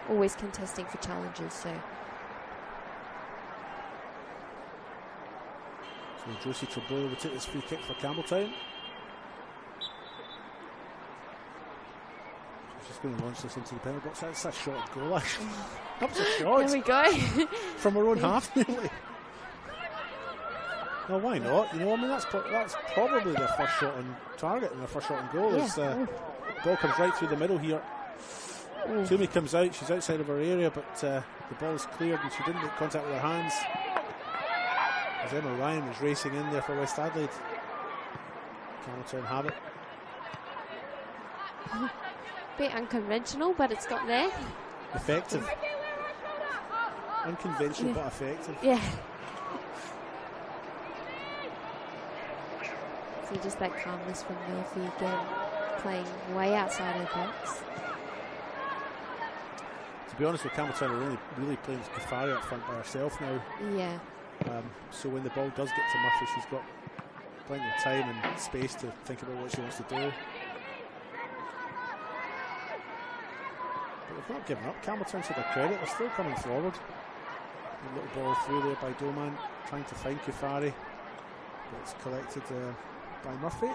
Always contesting for challenges, so. So Josie Trebola will take this free kick for Campbelltown. She's just going to launch this into the penalty box. That's a shot goal, actually. That was a shot. There we go. From her own half, nearly. Well, why not? You know, I mean, that's probably their first shot on target and their first shot on goal. Yeah. Ball comes right through the middle here. Toomey comes out, she's outside of her area, but the ball's cleared and she didn't make contact with her hands. As Emma Ryan was racing in there for West Adelaide. Campbelltown have it. Bit unconventional, but it's got there. Effective. Unconventional, but effective. Yeah. So just that calmness from Murphy again, playing way outside her box. To be honest with Campbelltown, are really playing Kafari up front by herself now. Yeah. So when the ball does get to Murphy, she's got plenty of time and space to think about what she wants to do. But they've not given up. Campbelltown, to their credit, they're still coming forward. A little ball through there by Doman, trying to find Kafari, but it's collected by Murphy.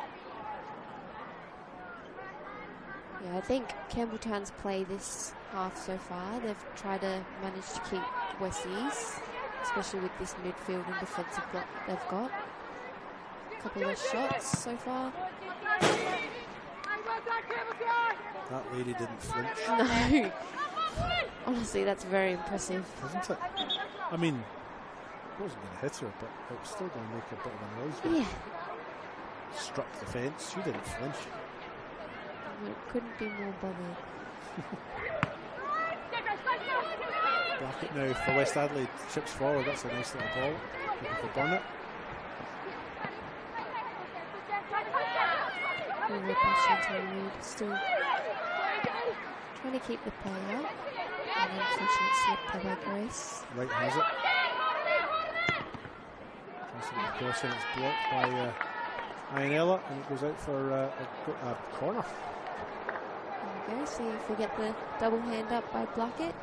Yeah, I think Campbelltown's play this half so far, they've tried to manage to keep Westies, especially with this midfield and defensive block they've got. A couple of shots so far. That lady didn't flinch. No. Honestly, that's very impressive. Isn't it? I mean, it wasn't going to hit her, but it was still going to make a bit of a noise. When Yeah. it struck the fence. She didn't flinch. Couldn't be more bothered. Bracket now for West Adelaide. Chips forward. That's a nice little ball. Looking for Burnett. Still trying to keep the play out. An unfortunate slip there by Grace. Right has it. Tries to get crossing. It's blocked by Ianella, and it goes out for a corner. There we go. See if we get the double hand up by Blackett.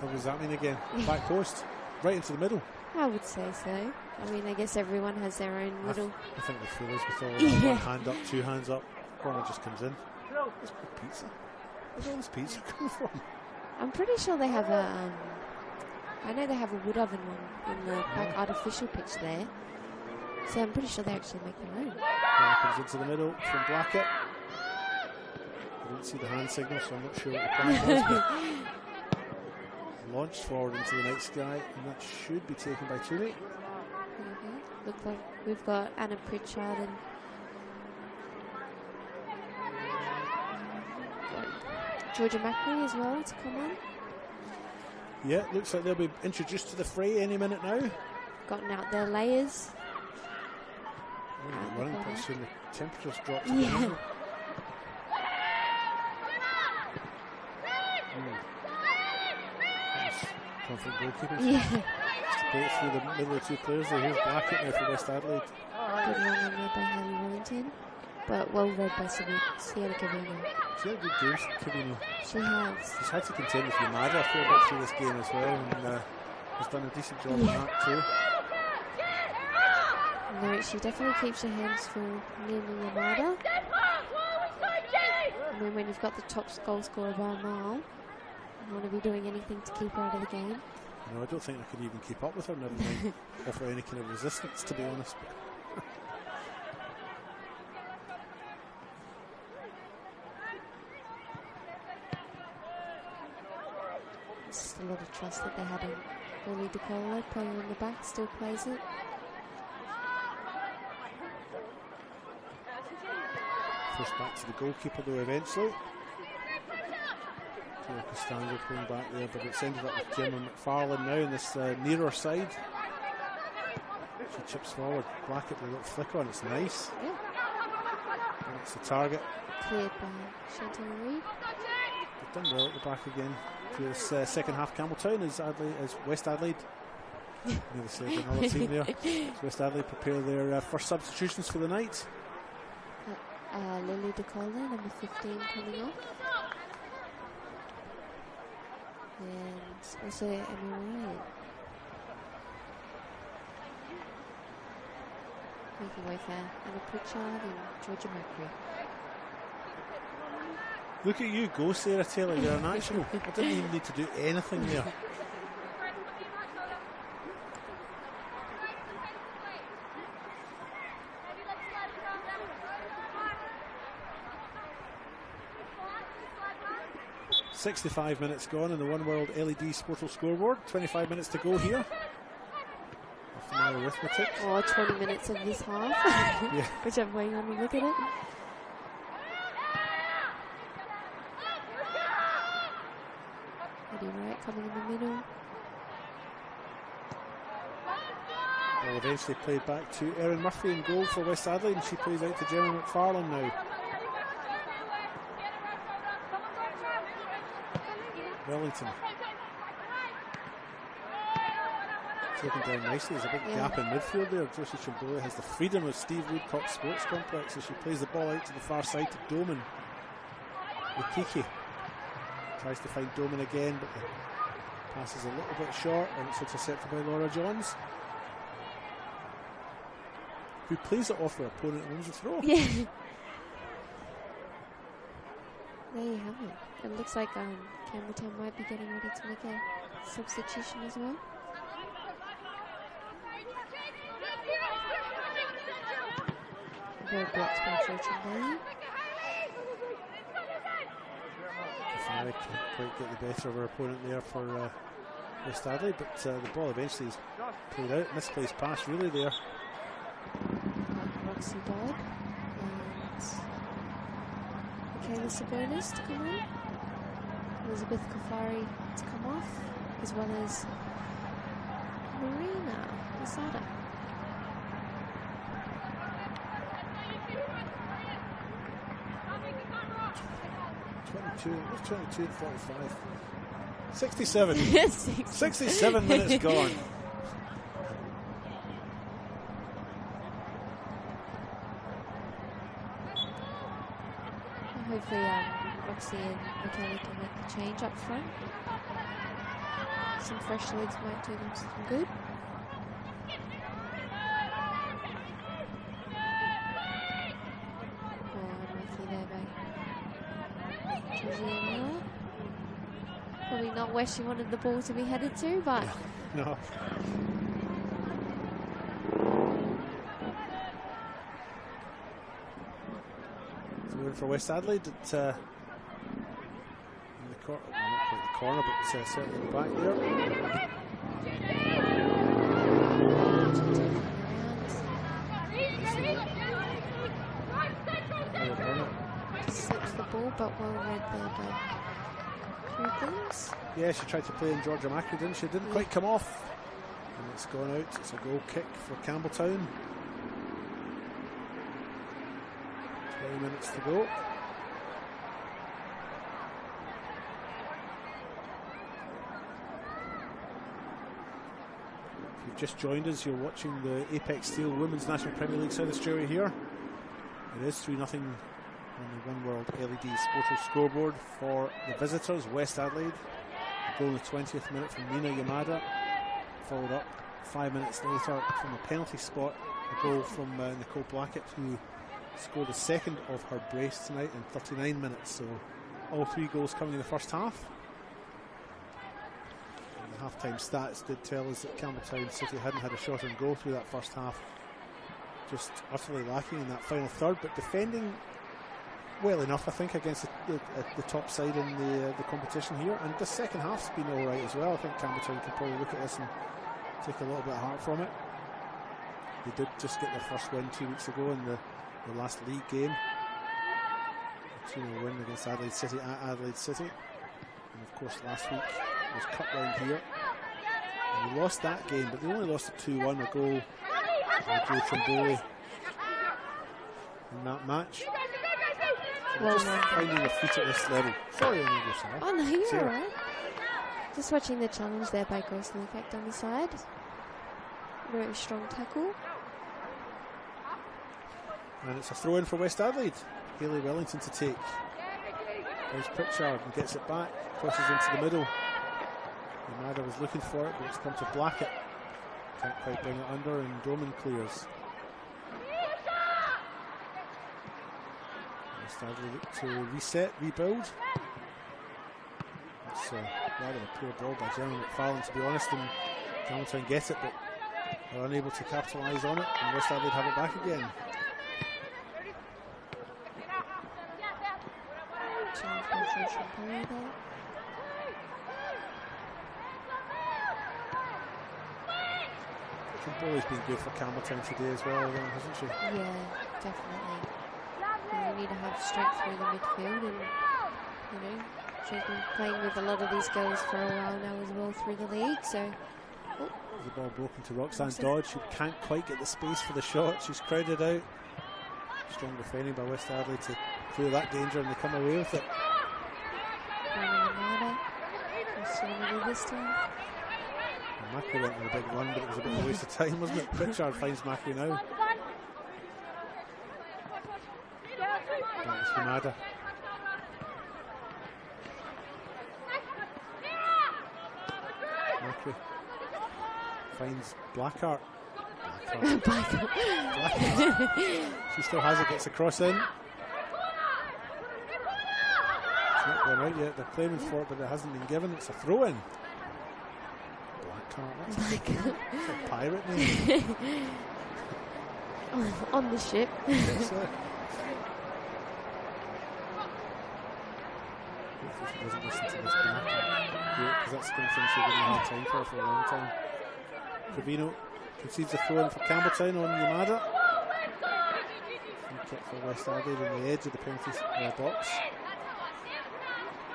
What does that mean again? Back post. Right into the middle. I would say so. I mean, I guess everyone has their own middle. I think the fool is with all that. One hand up, two hands up. Corner just comes in. It's pizza. Where's all this pizza coming from? I'm pretty sure they have a. I know they have a wood oven one in the back artificial pitch there. So I'm pretty sure they actually make their own. Corner comes into the middle from Blackett. I didn't see the hand signal, so I'm not sure what the plan was. But launched forward into the next guy, and that should be taken by Toomey. Look like we've got Anna Pritchard and Georgia Macri as well to come on. Yeah, looks like they'll be introduced to the fray any minute now. Gotten out their layers. Running pretty soon, the temperature's dropped. Yeah. Confident goalkeepers. Yeah. Just play it through the middle of two players there. Here's Blackett now for West Adelaide. Good run in there by Haley Wellington. But well read by Sienna Cavino. She had a good game, Cavino. She has. She's had to contend with Yamada for a bit through this game as well, and has done a decent job on that too. No, she definitely keeps her hands full, Nina Yamada. I mean, when you've got the top goal scorer by a mile, you want to be doing anything to keep her out of the game. No, I don't think I could even keep up with her, never mind offer any kind of resistance, to be honest. Just a lot of trust that they had in Lily DeCola, player in the back, still plays it. Pushed back to the goalkeeper though eventually. Costanzo playing back there, but it's ended up with Gemma McFarlane now in this nearer side. She chips forward, Blackett with a little flick on, it's nice. Yeah. That's the target. Cleared by Chantal Reid. They've done well at the back again for this second half. Campbelltown as West Adelaide. Nearly said another team there. As West Adelaide prepare their first substitutions for the night. Lily DeCola, number 15, coming off. And also Emma Ryan. Making way for Anna Pritchard and Georgia Macri. Look at you go, Sarah Taylor, you're an actual. I didn't even need to do anything there. 65 minutes gone in the One World LED Sportal scoreboard. 25 minutes to go here. After my arithmetic. Or 20 minutes of this half. Yeah. Whichever way you want to look at it. Eddie Wright coming in the middle. Well, eventually played back to Erin Murphy in goal for West Adelaide, and she plays out to Gemma McFarlane now. Wellington. Taken down nicely. There's a big gap in midfield there. Josie Chimbole has the freedom of Steve Woodcock Sports Complex as she plays the ball out to the far side to Doman. Kiki tries to find Doman again, but the pass is a little bit short, and it's intercepted by Laura Johns, who plays it off her opponent and wins the throw. Yeah. There you have it. It looks like Campbelltown might be getting ready to make a substitution as well. Very blocked by Chimbole. Can't quite get the better of her opponent there for West Adelaide, but the ball eventually is played out. Misplaced pass really there. Roxy Dodd and Kayla Sabonis to come on. Elizabeth Kafari to come off, as well as Marina Masada. It was 22 and 45. 67. 67 minutes gone. Hopefully Roxy and Michaela can make the change up front. Some fresh legs might do them some good. Probably not where she wanted the ball to be headed to, but no. So we're in for West Adelaide at in the corner, well, not quite the corner, but certainly the back there. Slips the ball, but well read there by Crutons. Yeah, she tried to play in Georgia Macri, she didn't quite come off. And it's gone out. It's a goal kick for Campbelltown. 20 minutes to go. If you've just joined us, you're watching the Apex Steel Women's National Premier League South Australia here. It is 3-0 on the One World LED Sportal scoreboard for the visitors, West Adelaide. A goal in the 20th minute from Nina Yamada, followed up 5 minutes later from a penalty spot, a goal from Nicole Blackett, who scored the second of her brace tonight in 39 minutes. So all three goals coming in the first half. And the half-time stats did tell us that Campbelltown City hadn't had a shot on goal through that first half. Just utterly lacking in that final third, but defending well enough, I think, against the top side in the competition here. And the second half's been all right as well. I think Campbelltown can probably look at this and take a little bit of heart from it. They did just get their first win 2 weeks ago in the last league game. A 2-0 win against Adelaide City at Adelaide City. And of course last week was cut round here. And they lost that game, but they only lost it 2-1, a goal by Joe Trimboli in that match. Well, just finding their feet at this level. Sorry, yourself. Oh no, you're alright. Just watching the challenge there by Ghostly Effect on the side. Very strong tackle. And it's a throw in for West Adelaide. Hayley Wellington to take. There's Pritchard and gets it back, crosses into the middle. Yamada was looking for it, but it's come to Blackett. Can't quite bring it under, and Doman clears. West Adelaide look to reset, rebuild. It's rather a poor ball by Gemma McFarlane, to be honest, and Campbelltown get it, but are unable to capitalise on it, and West Adelaide have it back again. Campbell's been good for Campbelltown today as well, then, hasn't she? Yeah, definitely. And you need to have strength through the midfield, and you know, she's been playing with a lot of these girls for a while now as well through the league. So, The ball broken to Roxanne Dodge. She can't quite get the space for the shot. She's crowded out. Strong defending by West Adelaide to clear that danger, and they come away with it. This time. Mackie went on a big run, but it was a bit of a waste of time, wasn't it? Pritchard finds Mackie now. That's Yamada. Mackie finds Blackheart. Blackheart. She still has it, gets a cross in. It's not going out yet. They're claiming for it, but it hasn't been given. It's a throw in. That's a pirate name. On the ship. Yes, sir. Hopefully she doesn't listen to this back. Because that's going to thing she wouldn't have time for a long time. Cavino concedes a throw in for Campbelltown on Yamada. Free kick for West Adelaide on the edge of the penalty box.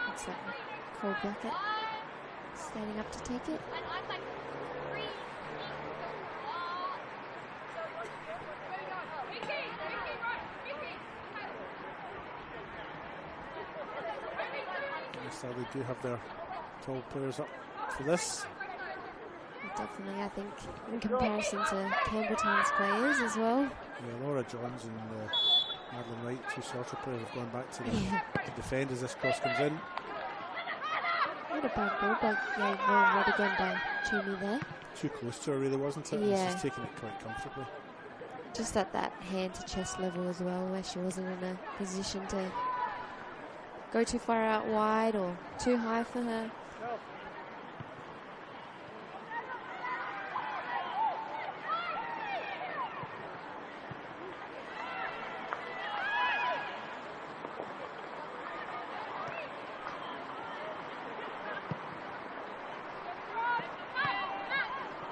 What's that? Cole Blackett standing up to take it. So they do have their tall players up for this. Definitely, I think, in comparison to Campbelltown's players as well. Yeah, Laura Johns and Madeline Wright, two shorter players, have gone back to the defend as this cross comes in. Not a bad ball, but yeah, well read again by Toomey there. Too close to her, really, wasn't it? Yeah. She's taking it quite comfortably. Just at that hand to chest level as well, where she wasn't in a position to go too far out wide or too high for her.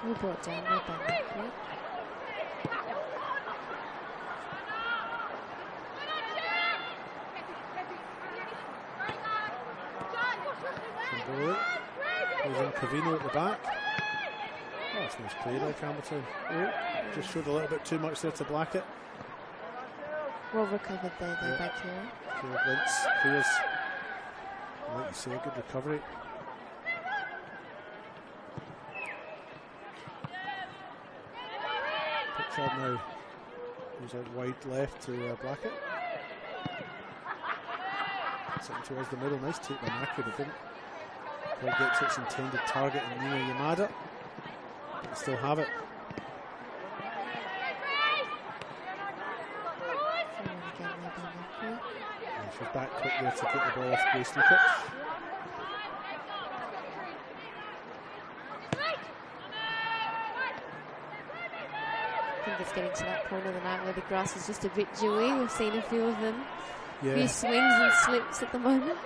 We brought down the back. Goes on Cavino at the back. Oh, that's nice play by Campbelltown. Oh, just showed a little bit too much there to Blackett. Well recovered there, though, by Kira. Kira Blintz clears. Like you say, good recovery. Pritchard now goes out wide left to Blackett. Something towards the middle. Nice take by Mackie, but didn't quite get to its intended target in Nina Yamada. But still have it. And she's back quick there to get the ball off Grace Lukic. I think it's getting to that point of the night where the grass is just a bit dewy. We've seen a few of them. Yeah. A few swings and slips at the moment.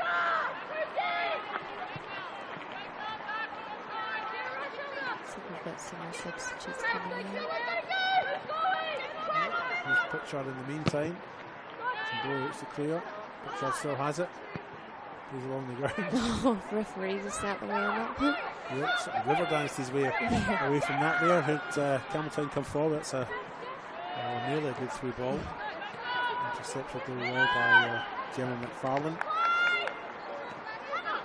So we've got some more substitutes coming in. Here's Pritchard in the meantime. Some looks to clear. Pritchard still has it. He's along the ground. Oh, referee just out the way on that one. Yeah, sort of river danced his way away from that there. Had Campbelltown come forward. It's nearly a good through ball. Intercepted really well by Gemma McFarlane.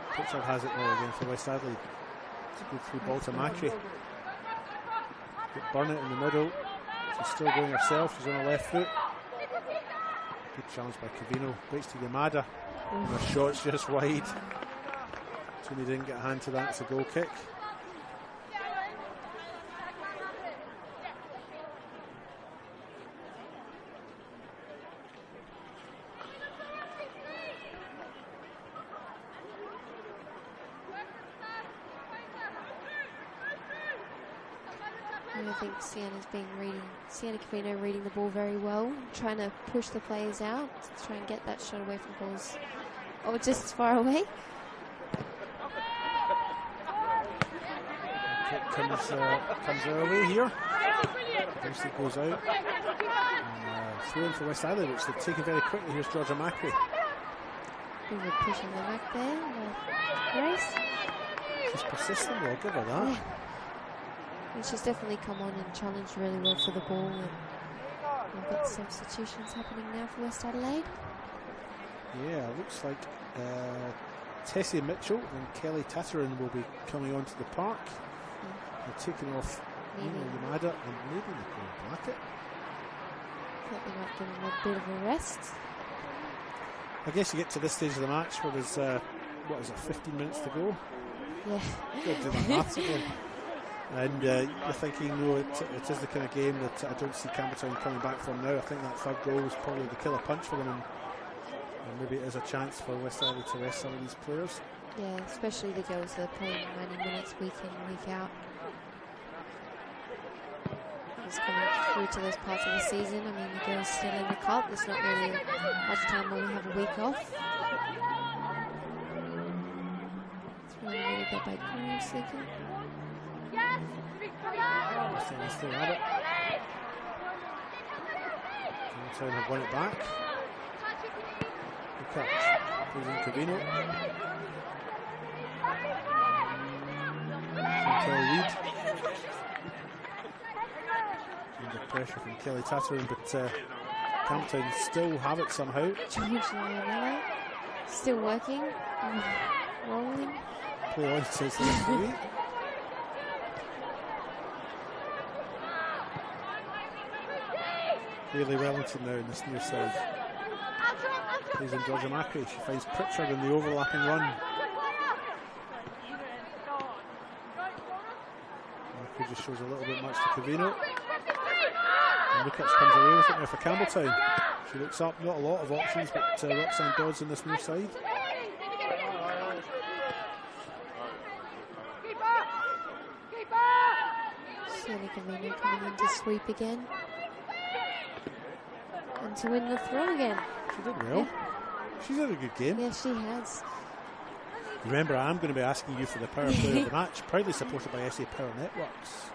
Pritchard has it now again for West Adelaide. It's a good through ball to Mackie. Got Burnett in the middle. She's still going herself. She's on her left foot. Good challenge by Cavino. Breaks to Yamada. And her shot's just wide. Toomey didn't get a hand to that. It's a goal kick. And I think Sienna Cavino reading the ball very well, trying to push the players out, to try and get that shot away from balls. Oh, just as far away. Kick comes our way here. Dempsey goes out. Throw in for West Adelaide, which they've taken very quickly. Here's Georgia Macri. Bit of a push on the back there. Grace. She's persistent, I'll give her that. Yeah. And she's definitely come on and challenged really well for the ball. And we've got substitutions happening now for West Adelaide. Yeah, looks like Tessie Mitchell and Kelly Tatterin will be coming onto the park. They're taking off Nina Yamada and maybe Nicole Blackett. Thought they might give him a bit of a rest. I guess you get to this stage of the match where there's, 15 minutes to go? Yeah. You've got to do the maths again. And you're thinking, no, it is the kind of game that I don't see Campbelltown coming back from now. I think that third goal was probably the killer punch for them, and maybe it is a chance for West Adelaide to rest some of these players. Yeah, especially the girls that are playing 90 minutes week in, week out. Just coming through to those parts of the season. I mean, the girls still in the cup. There's not really much time when we have a week off. It's really really good by Graham Seeker. They still have it. Campbelltown have won it back. The catch. Goes in Cavino. Lead. Under pressure from Kelly Tatterin, but Campbelltown still have it somehow. George still working. Rolling. Play on, says the referee. Hayley Wellington now in this near side. Plays in Georgia Macri. She finds Pritchard in the overlapping run. Macri just shows a little bit much to Cavino. And Lukacs comes away with it now for Campbelltown. She looks up, not a lot of options, but Roxanne Dodds in this near side. Sally Cavino coming in to sweep again. And to win the throw again. She did well. Yeah. She's had a good game. Yeah, she has. Remember, I'm going to be asking you for the power player of the match, proudly supported by SA Power Networks.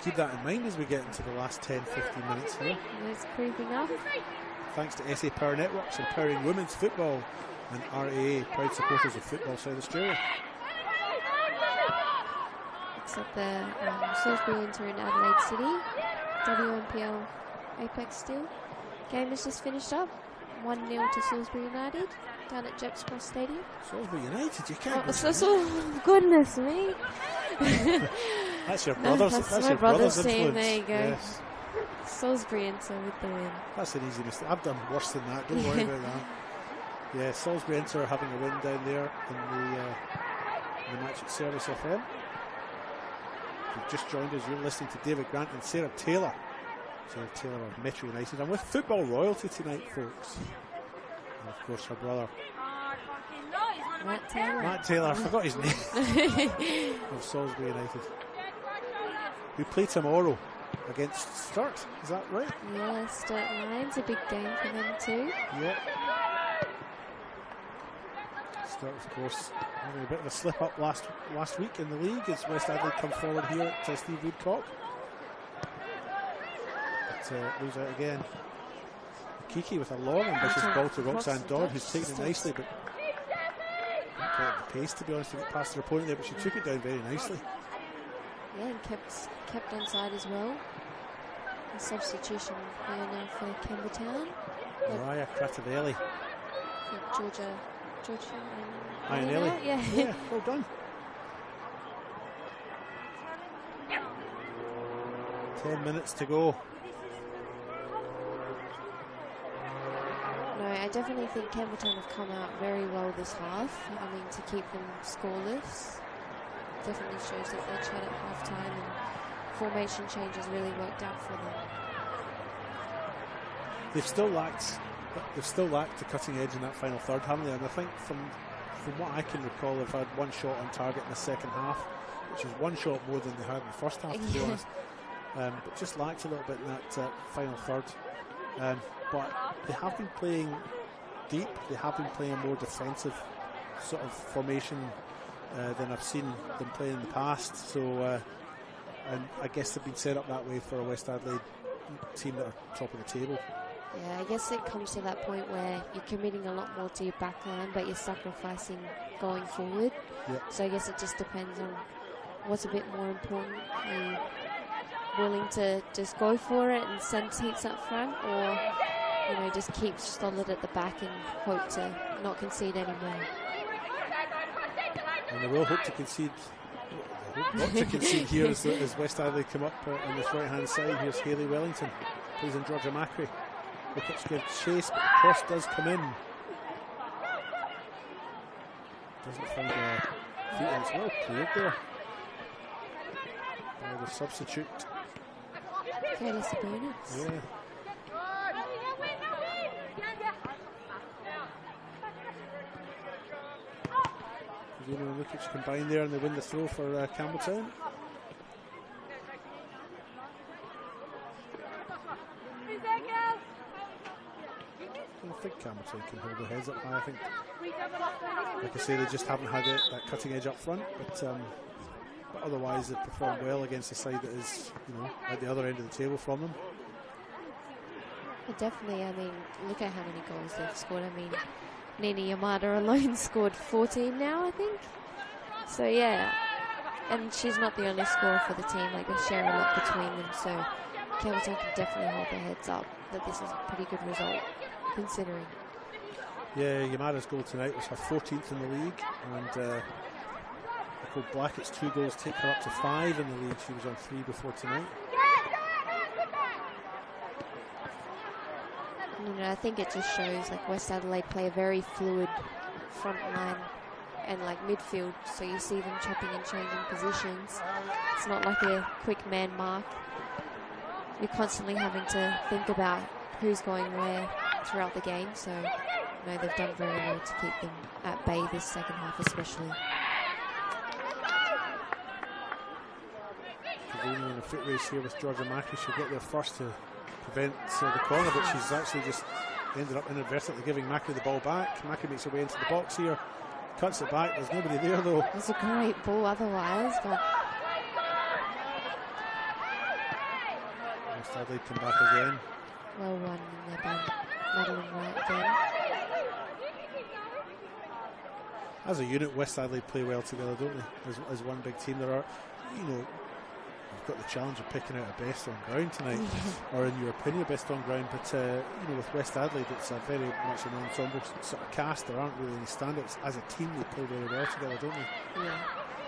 Keep that in mind as we get into the last 10-15 minutes here. It's creeping up. Thanks to SA Power Networks, empowering women's football, and RAA, proud supporters of Football South Australia. Except the Salisbury Inter in Adelaide City, WNPL Apex Steel. Game has just finished up. 1-0 to Salisbury United down at Jeps Cross Stadium. Salisbury United, you can't. Oh, goodness me. That's your brothers. That's your my brother's influence. team. There you go. Yes. Salisbury Inter with the win. That's an easy mistake. I've done worse than that. Don't worry about that. Yeah, Salisbury Inter are having a win down there in the match at Service FM. If you've just joined us, you're listening to David Grant and Sarah Taylor. Sarah Taylor of Metro United. I'm with football royalty tonight, folks. And of course, her brother, Matt Taylor. I forgot his name. Of Salisbury United. We play tomorrow against Sturt. Is that right? Yeah, Sturt Lions. A big game for them too. Yeah. Sturt, of course, having a bit of a slip up last week in the league as West Adelaide come forward here at Steve Woodcock. Lose out again. Kiki with a long ambitious ball to Roxanne Dodd, who's taken it nicely, but not quite at the pace, to be honest, to get past her opponent there, but she took it down very nicely. Yeah, and kept onside as well. A substitution here now for Campbelltown. Mariah Cratavelli. Georgia Ionelli. Yeah, well done. 10 minutes to go. No, I definitely think Campbelltown have come out very well this half. I mean, to keep them scoreless definitely shows that they chat at half time and formation changes really worked out for them. They've still lacked the cutting edge in that final third, haven't they? And I think from what I can recall, they've had one shot on target in the second half, which is one shot more than they had in the first half, to be honest. But just lacked a little bit in that final third. But they have been playing deep. They have been playing a more defensive sort of formation than I've seen them play in the past. So, and I guess they've been set up that way for a West Adelaide team that are top of the table. Yeah, I guess it comes to that point where you're committing a lot more to your back line, but you're sacrificing going forward. Yep. So I guess it just depends on what's a bit more important. Are you willing to just go for it and send heats up front, or just keep solid at the back and hope to not concede anymore? And they will hope to concede. Not to concede here as West Adelaide come up on this right hand side. Here's Hayley Wellington, plays in Georgia Macri. Wickets give chase, but the cross does come in. Doesn't find a feet as well. Cleared there by the substitute. Katie Sabonis. Yeah. Vino and Lukic combine there and they win the throw for Campbelltown. I think Campbelltown can hold their heads up high. I think, like I say, they just haven't had that cutting edge up front, but otherwise they've performed well against a side that is, at the other end of the table from them. Well, definitely. I mean, look at how many goals they've scored. I mean, Nina Yamada alone scored 14 now, I think. So yeah, and she's not the only scorer for the team. Like, they share a lot between them. So Campbelltown can definitely hold their heads up that this is a pretty good result, considering. Yeah, Yamada's goal tonight was her 14th in the league, and Nicole Blackett's 2 goals take her up to 5 in the league. She was on 3 before tonight. I think it just shows like West Adelaide play a very fluid front line and like midfield, so you see them chopping and changing positions. It's not like a quick man mark. You're constantly having to think about who's going where throughout the game, so they've done very well to keep them at bay this second half especially. Cavino in a foot race here with Georgia Macri. She'll get there first to prevent the corner, but she's actually just ended up inadvertently giving Macri the ball back. Macri makes her way into the box here, cuts it back. There's nobody there though. It's a great ball otherwise, but West Adelaide come back again. Well run in there by Madeline Wright again. As a unit, West Adelaide play well together, don't they? As one big team. There are, you've got the challenge of picking out a best on ground tonight, or in your opinion, best on ground. But with West Adelaide, it's a very much an ensemble sort of cast. There aren't really any standouts. As a team, they play very well together, don't they? Yeah.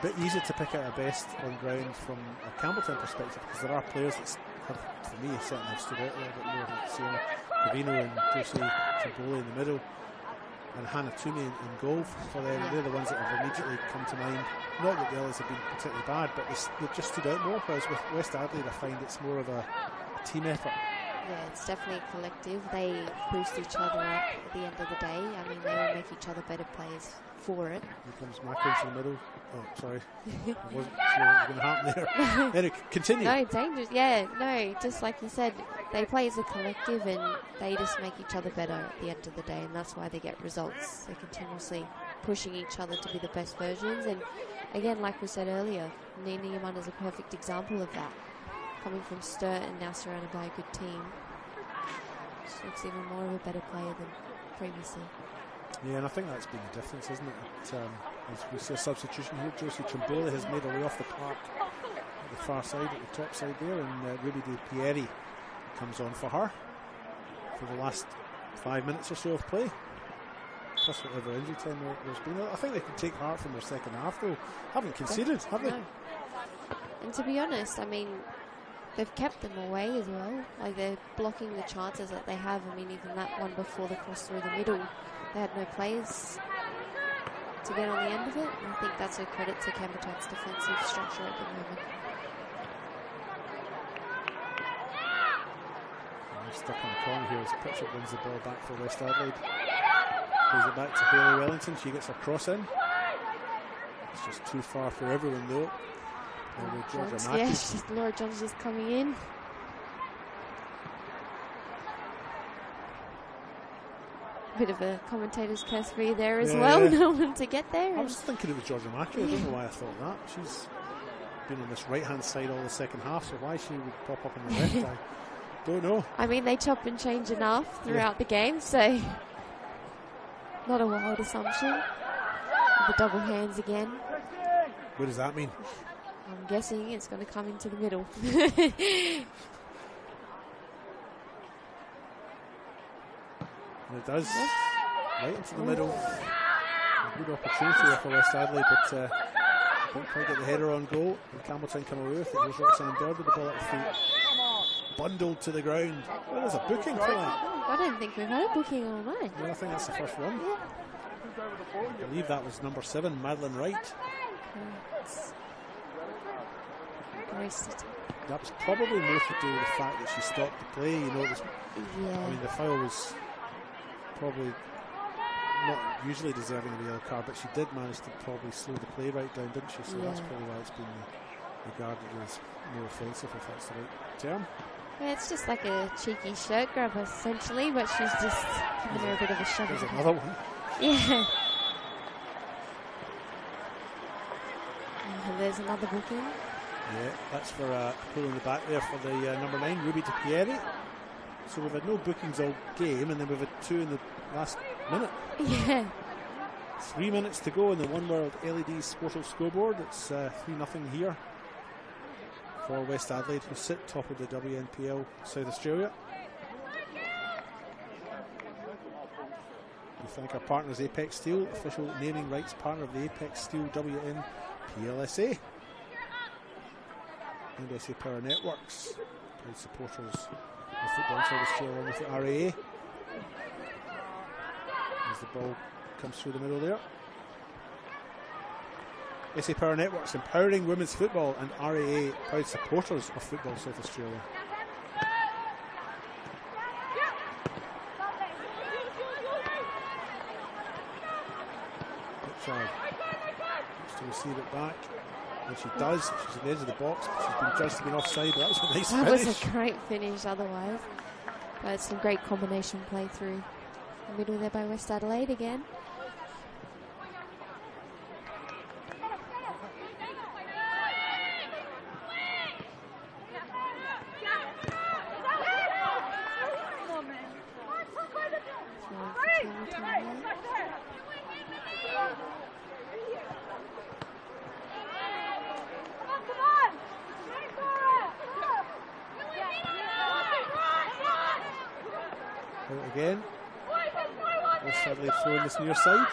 Bit easy to pick out a best on ground from a Campbelltown perspective, because there are players that have, for me, certainly have stood out a little bit more. Like Sienna Cavino and Josie Chimboli in the middle, and Hannah Toomey in goal for them. They're the ones that have immediately come to mind. Not that the others have been particularly bad, but they've just stood out more. Whereas with West Adelaide, I find it's more of a team effort. Yeah, it's definitely collective. They boost each other up at the end of the day. I mean, they will make each other better players for it. Here comes Macri into the middle. Oh, sorry. I wasn't sure what was going to happen there. Anyway, continue. No, dangerous. Yeah, no, just like you said, they play as a collective and they just make each other better at the end of the day, and that's why they get results. They're continuously pushing each other to be the best versions. And again, like we said earlier, Nina Yaman is a perfect example of that. Coming from Sturt and now surrounded by a good team, she looks even more of a better player than previously. Yeah, and I think that's been the difference, isn't it? As we see a substitution here, Josie Chimboli has made her way off the park at the far side, at the top side there, and Ruby De Pieri comes on for her for the last 5 minutes or so of play, plus whatever injury time there's been. I think they can take heart from their second half though. Haven't conceded, have they? No. And to be honest, I mean, they've kept them away as well. Like, they're blocking the chances that they have. I mean, even that one before the cross through the middle, they had no players to get on the end of it. And I think that's a credit to Campbelltown's defensive structure at the moment. Stuck on the corner here as Pritchard wins the ball back for West Adelaide. Plays it back to Hayley Wellington. She gets her cross in. It's just too far for everyone though. Laura Jones just coming in. Bit of a commentator's curse for you there as well. Yeah. No one to get there. I was thinking it was Georgia Macri. I don't know why I thought that. She's been on this right hand side all the second half, so why she would pop up on the left, Don't know. I mean, they chop and change enough throughout the game, so not a wild assumption. The double hands again. What does that mean? I'm guessing it's going to come into the middle. And it does. Right into the middle. A good opportunity there for West Adelaide, but don't quite get the header on goal. And Campbelltown come away with it. There's Roxanne Bird with the ball at her feet. Bundled to the ground. Well, there's a booking for that. I don't think we've had a booking all night. Yeah, I think that's the first one. I believe that was number 7, Madeline Wright. That was probably more to do with the fact that she stopped the play. You know, it was, I mean, the foul was probably not usually deserving of a yellow card, but she did manage to probably slow the play right down, didn't she? So that's probably why it's been regarded as more offensive, if that's the right term. Yeah, it's just like a cheeky shirt grab, essentially, but she's just giving her a bit of a shove. There's another one. Yeah. And there's another booking. Yeah, that's for a pull in the back there for the number 9, Ruby DePieri. So we've had no bookings all game, and then we've had 2 in the last minute. Yeah. 3 minutes to go in the One World LED Sportal scoreboard. It's 3-0 here for West Adelaide, who sit top of the WNPL South Australia. We thank our partners Apex Steel, official naming rights partner of the Apex Steel WNPLSA. And SA Power Networks, proud supporters of football in South Australia along with the RAA. As the ball comes through the middle there. SA Power Networks, empowering women's football, and RAA, proud supporters of Football South Australia. Richard wants to receive it back, and she does. She's at the edge of the box, but she's been judged to be offside. That was a nice finish. That was a great finish otherwise. But it's some great combination play through the middle there by West Adelaide again. Out again. West Adelaide throwing this near side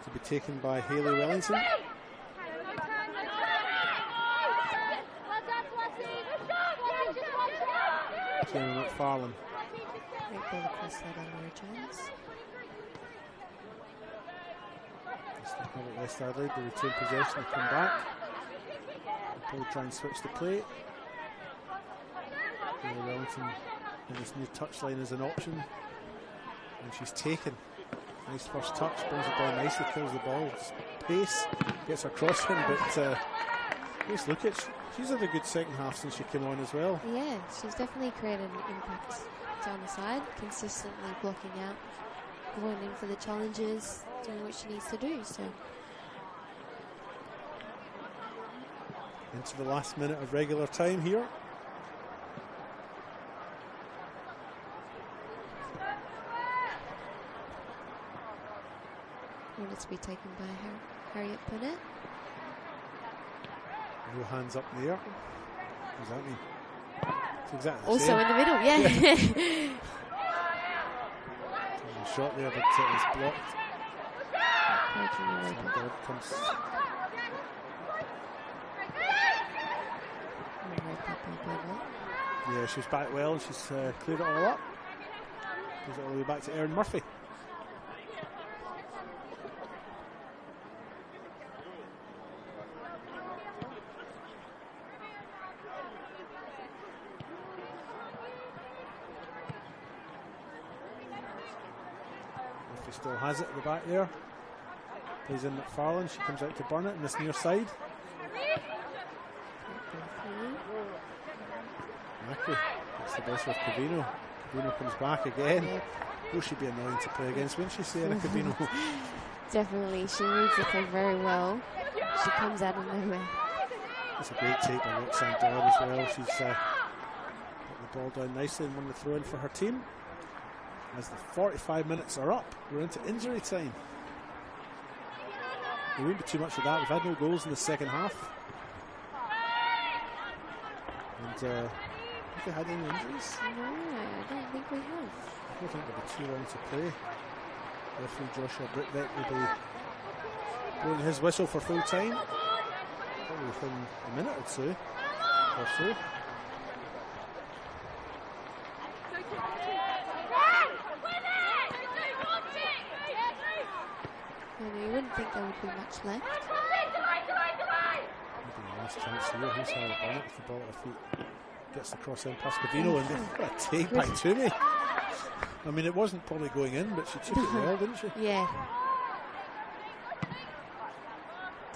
to be taken by Hayley Wellington. Kieran McFarlane. Great ball across that on Mary Jones. West Adelaide, they retain possession and come back. They'll try and switch the play. Hayley Wellington in this new touchline is an option, and she's taken. Nice first touch, brings it down nicely, kills the ball. Pace gets her cross in, but just look at, she's had a good second half since she came on as well. Yeah, she's definitely created an impact down the side, consistently blocking out, going in for the challenges, doing what she needs to do. So into the last minute of regular time here. wanted to be taken by Harriet Burnett. No hands up in the air. What does that mean? It's exactly the also same. in the middle, yeah. Shot there, but it was blocked. Comes. Yeah, she's back well, and she's cleared it all up. Goes it all the way back to Erin Murphy. Murphy still has it at the back there. Plays in McFarlane, she comes out to Burnett in this near side. Mackie gets the best with Cavino. Cavino comes back again. Oh, she'd be annoying to play against, wouldn't she, Sarah Cavino? Definitely, she reads the play very well. She comes out of nowhere. It's a great take by Roxanne Dodd as well. She's got the ball down nicely and won the throw in for her team. As the 45 minutes are up, we're into injury time. There won't be too much of that. We've had no goals in the second half. And have we had any injuries? No, I don't think we have. I don't think there'll be too long to play. Referee Joshua Britbeck will be blowing his whistle for full time. Probably within a minute or two or so. You wouldn't think there would be much left. Maybe the last chance here. Here's how it with the ball at her feet. Gets the cross in past Covino and what a take by Toomey. I mean, it wasn't probably going in, but she took it well, didn't she? Yeah.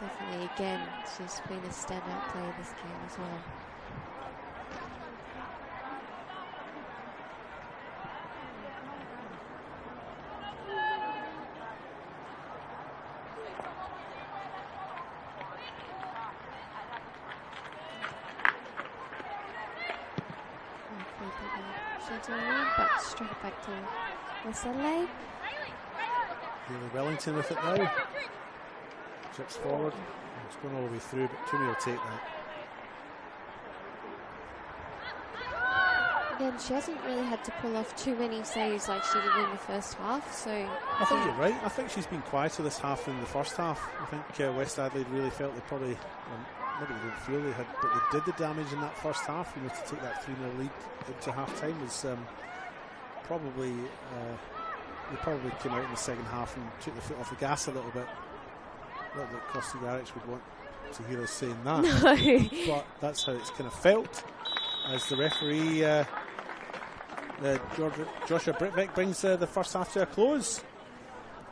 Definitely, again, she's been a standout player this game as well. But straight back to West Adelaide. Haley Wellington with it now. Chips forward. It's going all the way through, but Toomey will take that. Again, she hasn't really had to pull off too many saves like she did in the first half, so I think you're right. I think she's been quieter this half than the first half. I think West Adelaide really felt they probably, maybe they didn't feel they had, but they did the damage in that first half. You know, to take that 3-0 lead into half time was probably, they probably came out in the second half and took the foot off the gas a little bit. Not that Costi Garrix would want to hear us saying that, no. But that's how it's kind of felt as the referee, Joshua Britbeck, brings the first half to a close.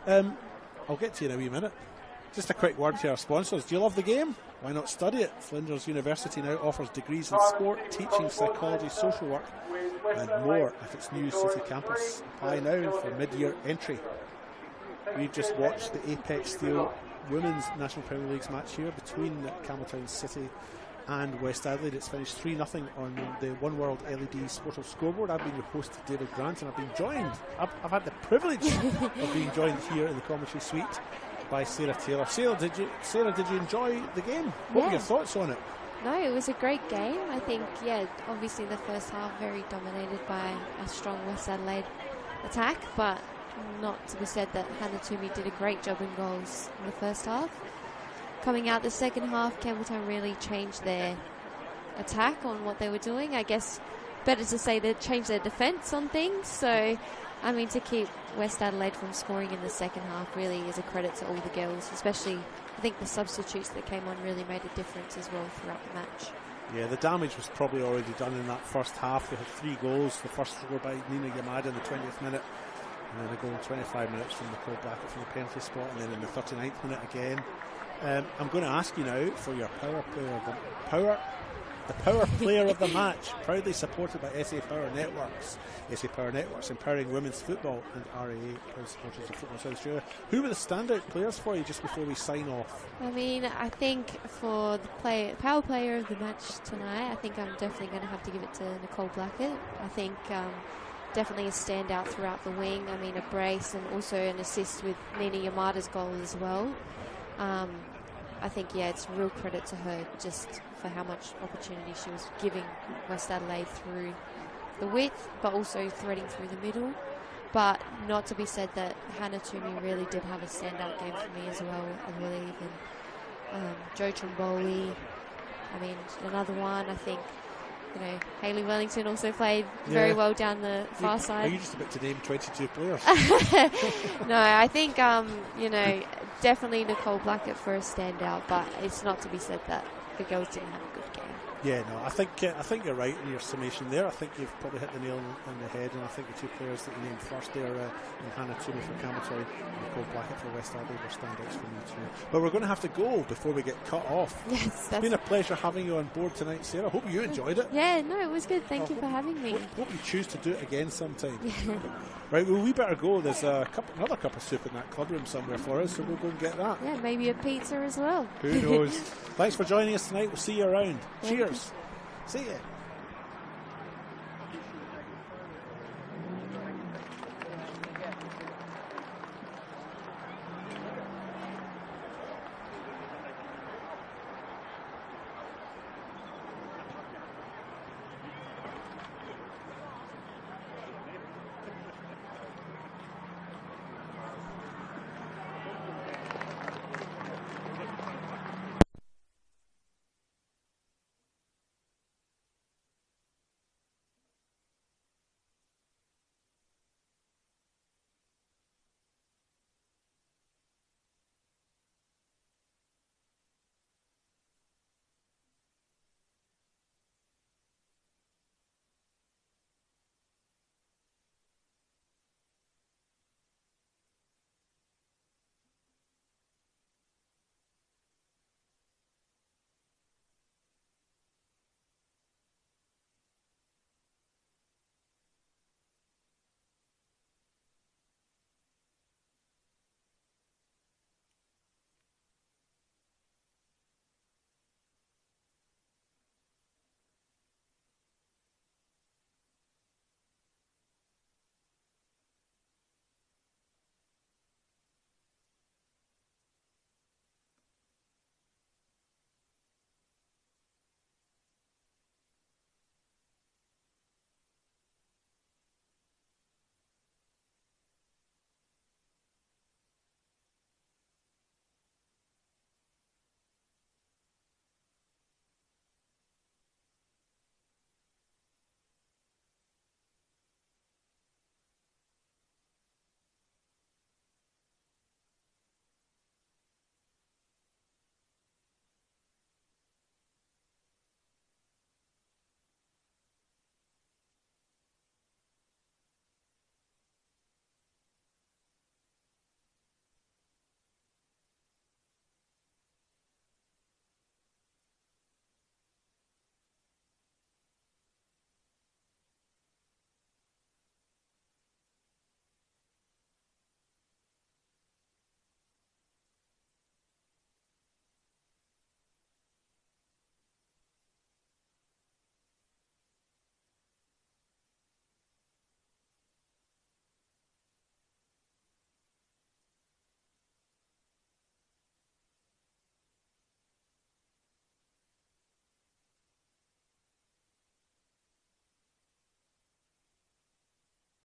I'll get to you in a wee minute. Just a quick word to our sponsors. Do you love the game? Why not study it? Flinders University now offers degrees in sport, teaching, psychology, social work and more at its new city campus. Apply now for mid-year entry. We've just watched the Apex Steel Women's National Premier League's match here between Campbelltown City and West Adelaide. It's finished 3-0 on the One World LED Sportal scoreboard. I've been your host, David Grant, and I've been joined, I've had the privilege of being joined here in the commentary suite by Sarah Taylor. Sarah, did you enjoy the game? What were your thoughts on it? No, it was a great game. I think, obviously the first half very dominated by a strong West Adelaide attack, but not to be said that Hannah Toomey did a great job in goals in the first half. Coming out the second half, Campbelltown really changed their attack on what they were doing. I guess better to say they changed their defence on things. So, I mean, to keep West Adelaide from scoring in the second half really is a credit to all the girls, especially I think the substitutes that came on really made a difference as well throughout the match. Yeah, the damage was probably already done in that first half. They had 3 goals, the first scored by Nina Yamada in the 20th minute, and then a goal in 25 minutes from Nicole Blackett from the penalty spot, and then in the 39th minute again. I'm going to ask you now for your power player of the match, proudly supported by SA Power Networks. SA Power Networks empowering women's football, and RAA, proud supporters of Football South Australia. Who were the standout players for you just before we sign off? I mean, I think for the power player of the match tonight, I think I'm definitely going to have to give it to Nicole Blackett. I think definitely a standout throughout the wing. I mean, a brace and also an assist with Nina Yamada's goal as well. I think, it's real credit to her just for how much opportunity she was giving West Adelaide through the width, but also threading through the middle. But not to be said that Hannah Toomey really did have a standout game for me as well, I believe. And Jo Trimboli, I mean, another one. I think, Haley Wellington also played very well down the far side. Are you just about to name 22 players? No, I think, definitely Nicole Blackett for a standout, but it's not to be said that the girls didn't have a good game. Yeah, no, I think you're right in your summation there. I think you've probably hit the nail on the head, and I think the 2 players that you named first there, Hannah Toomey for Campbelltown and Nicole Blackett for West Adelaide, were standouts for me too. But we're going to have to go before we get cut off. Yes, it's been a pleasure having you on board tonight, Sarah. Hope you enjoyed it. Yeah, no, it was good. Thank you for having me. Hope you choose to do it again sometime. Right, well, we better go. There's another cup of soup in that club room somewhere for us, so we'll go and get that. Yeah, maybe a pizza as well. Who knows? Thanks for joining us tonight. We'll see you around. Cheers. See ya.